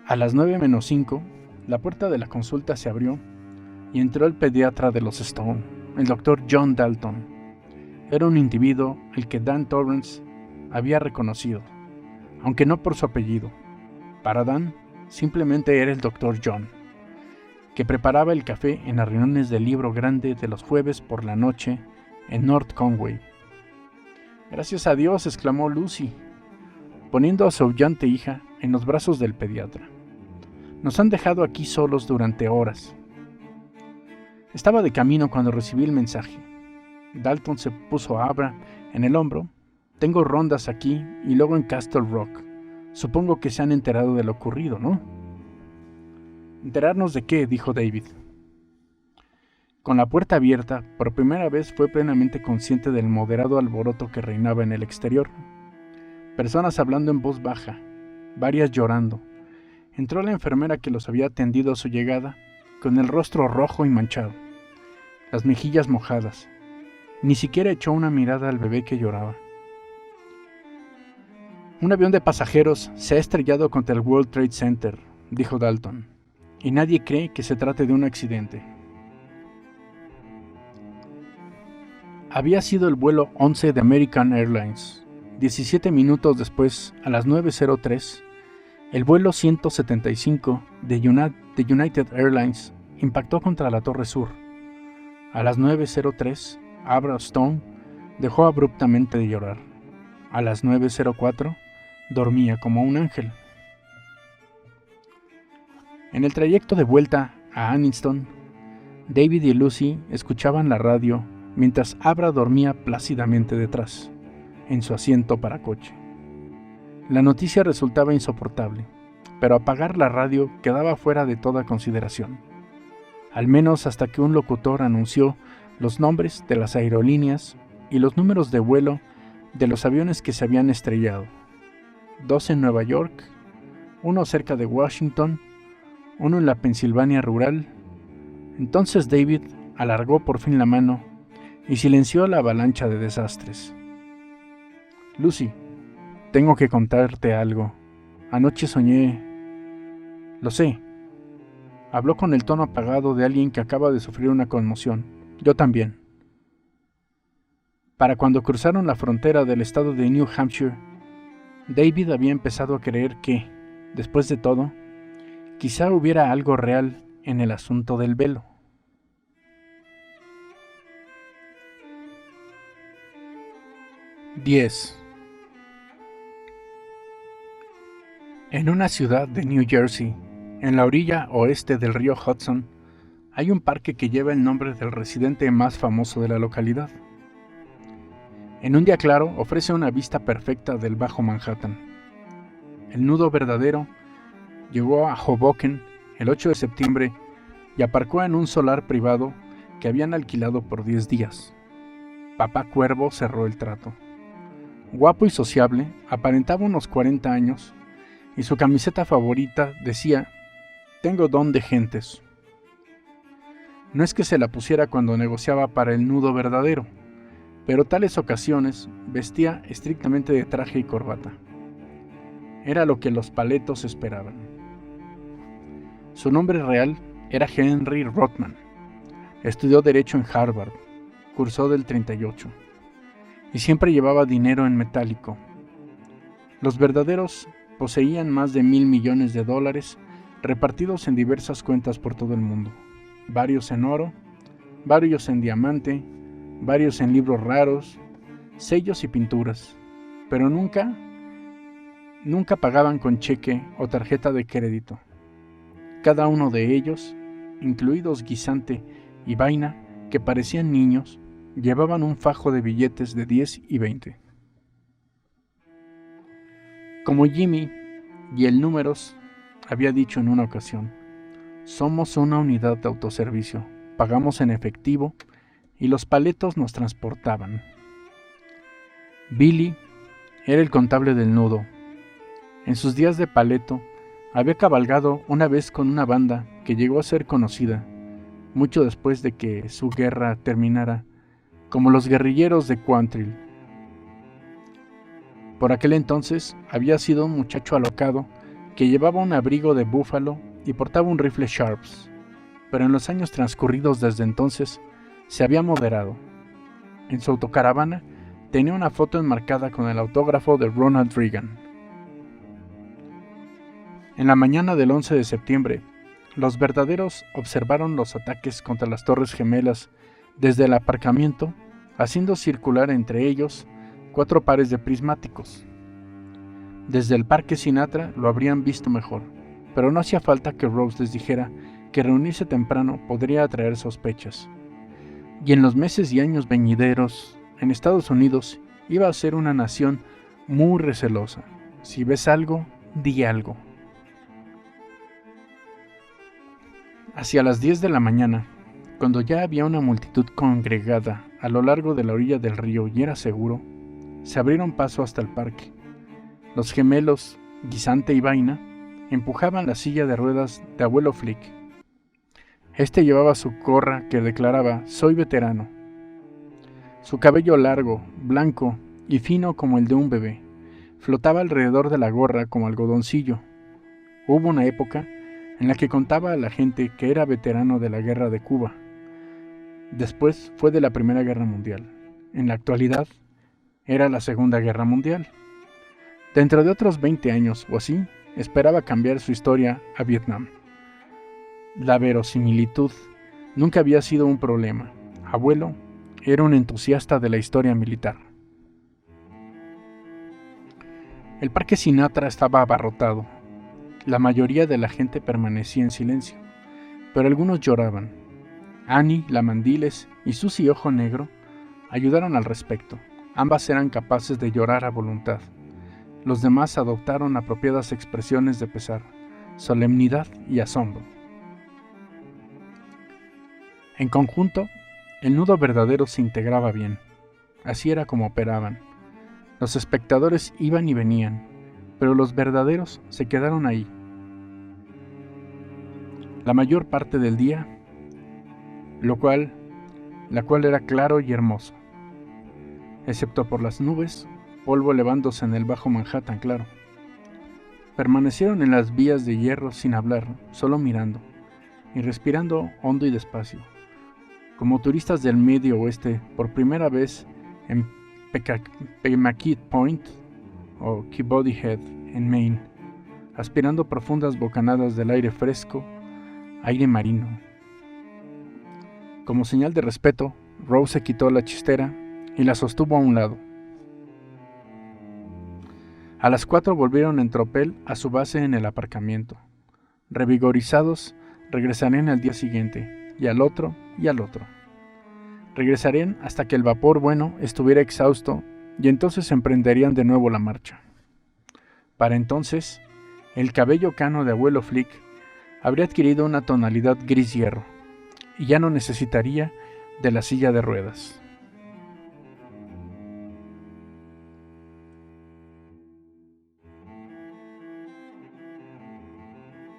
A las 9:05, la puerta de la consulta se abrió y entró el pediatra de los Stone, el Dr. John Dalton. Era un individuo al que Dan Torrance había reconocido, aunque no por su apellido. Para Dan, simplemente era el Dr. John, que preparaba el café en las reuniones del libro grande de los jueves por la noche en North Conway. «Gracias a Dios», exclamó Lucy, poniendo a su aullante hija en los brazos del pediatra. «Nos han dejado aquí solos durante horas». Estaba de camino cuando recibí el mensaje. Dalton se puso a Abra en el hombro. «Tengo rondas aquí y luego en Castle Rock. Supongo que se han enterado de lo ocurrido, ¿no?» «¿Enterarnos de qué?», dijo David. Con la puerta abierta, por primera vez fue plenamente consciente del moderado alboroto que reinaba en el exterior. Personas hablando en voz baja, varias llorando. Entró la enfermera que los había atendido a su llegada, con el rostro rojo y manchado, las mejillas mojadas. Ni siquiera echó una mirada al bebé que lloraba. «Un avión de pasajeros se ha estrellado contra el World Trade Center», dijo Dalton, «y nadie cree que se trate de un accidente». Había sido el vuelo 11 de American Airlines. 17 minutos después, a las 9:03, el vuelo 175 de United Airlines impactó contra la Torre Sur. A las 9:03, Abra Stone dejó abruptamente de llorar. A las 9:04, dormía como un ángel. En el trayecto de vuelta a Anniston, David y Lucy escuchaban la radio mientras Abra dormía plácidamente detrás, en su asiento para coche. La noticia resultaba insoportable, pero apagar la radio quedaba fuera de toda consideración, al menos hasta que un locutor anunció los nombres de las aerolíneas y los números de vuelo de los aviones que se habían estrellado: 2 en Nueva York, uno cerca de Washington, uno en la Pensilvania rural. Entonces David alargó por fin la mano y silenció la avalancha de desastres. Lucy, tengo que contarte algo. Anoche soñé... Lo sé. Habló con el tono apagado de alguien que acaba de sufrir una conmoción. Yo también. Para cuando cruzaron la frontera del estado de New Hampshire, David había empezado a creer que, después de todo, quizá hubiera algo real en el asunto del velo. Diez. En una ciudad de New Jersey, en la orilla oeste del río Hudson, hay un parque que lleva el nombre del residente más famoso de la localidad. En un día claro ofrece una vista perfecta del Bajo Manhattan. El nudo verdadero llegó a Hoboken el 8 de septiembre y aparcó en un solar privado que habían alquilado por 10 días. Papá Cuervo cerró el trato. Guapo y sociable, aparentaba unos 40 años, y su camiseta favorita decía: «Tengo don de gentes». No es que se la pusiera cuando negociaba para el nudo verdadero, pero tales ocasiones vestía estrictamente de traje y corbata. Era lo que los paletos esperaban. Su nombre real era Henry Rothman. Estudió Derecho en Harvard, cursó del 38, y siempre llevaba dinero en metálico. Los verdaderos poseían más de $1,000 millones repartidos en diversas cuentas por todo el mundo, varios en oro, varios en diamante, varios en libros raros, sellos y pinturas, pero nunca pagaban con cheque o tarjeta de crédito. Cada uno de ellos, incluidos Guisante y Vaina, que parecían niños, llevaban un fajo de billetes de 10 y 20. Como Jimmy y el Números había dicho en una ocasión, somos una unidad de autoservicio, pagamos en efectivo y los paletos nos transportaban. Billy era el contable del nudo. En sus días de paleto había cabalgado una vez con una banda que llegó a ser conocida, mucho después de que su guerra terminara, como los guerrilleros de Quantrill. Por aquel entonces había sido un muchacho alocado que llevaba un abrigo de búfalo y portaba un rifle Sharps, pero en los años transcurridos desde entonces se había moderado. En su autocaravana tenía una foto enmarcada con el autógrafo de Ronald Reagan. En la mañana del 11 de septiembre, los verdaderos observaron los ataques contra las Torres Gemelas desde el aparcamiento, haciendo circular entre ellos 4 pares de prismáticos. Desde el Parque Sinatra lo habrían visto mejor, pero no hacía falta que Rose les dijera que reunirse temprano podría atraer sospechas. Y en los meses y años venideros, en Estados Unidos iba a ser una nación muy recelosa. Si ves algo, di algo. Hacia las 10 de la mañana, cuando ya había una multitud congregada a lo largo de la orilla del río y era seguro, se abrieron paso hasta el parque. Los gemelos, Guisante y Vaina, empujaban la silla de ruedas de abuelo Flick. Este llevaba su gorra que declaraba «Soy veterano». Su cabello largo, blanco y fino como el de un bebé, flotaba alrededor de la gorra como algodoncillo. Hubo una época en la que contaba a la gente que era veterano de la guerra de Cuba. Después fue de la Primera Guerra Mundial. En la actualidad, era la Segunda Guerra Mundial. Dentro de otros 20 años o así, esperaba cambiar su historia a Vietnam. La verosimilitud nunca había sido un problema. Abuelo era un entusiasta de la historia militar. El Parque Sinatra estaba abarrotado. La mayoría de la gente permanecía en silencio, pero algunos lloraban. Annie, la Mandiles, y Susie Ojo Negro ayudaron al respecto. Ambas eran capaces de llorar a voluntad. Los demás adoptaron apropiadas expresiones de pesar, solemnidad y asombro. En conjunto, el nudo verdadero se integraba bien. Así era como operaban. Los espectadores iban y venían, pero los verdaderos se quedaron ahí. La mayor parte del día, la cual era claro y hermoso, excepto por las nubes, polvo elevándose en el bajo Manhattan claro. Permanecieron en las vías de hierro sin hablar, solo mirando, y respirando hondo y despacio, como turistas del Medio Oeste por primera vez en Pemaquid Point o Peabody Head, en Maine, aspirando profundas bocanadas del aire fresco, aire marino. Como señal de respeto, Rose se quitó la chistera y la sostuvo a un lado. A las 4 volvieron en tropel a su base en el aparcamiento. Revigorizados, regresarían al día siguiente, y al otro, y al otro. Regresarían hasta que el vapor bueno estuviera exhausto, y entonces emprenderían de nuevo la marcha. Para entonces, el cabello cano de abuelo Flick habría adquirido una tonalidad gris hierro, y ya no necesitaría de la silla de ruedas.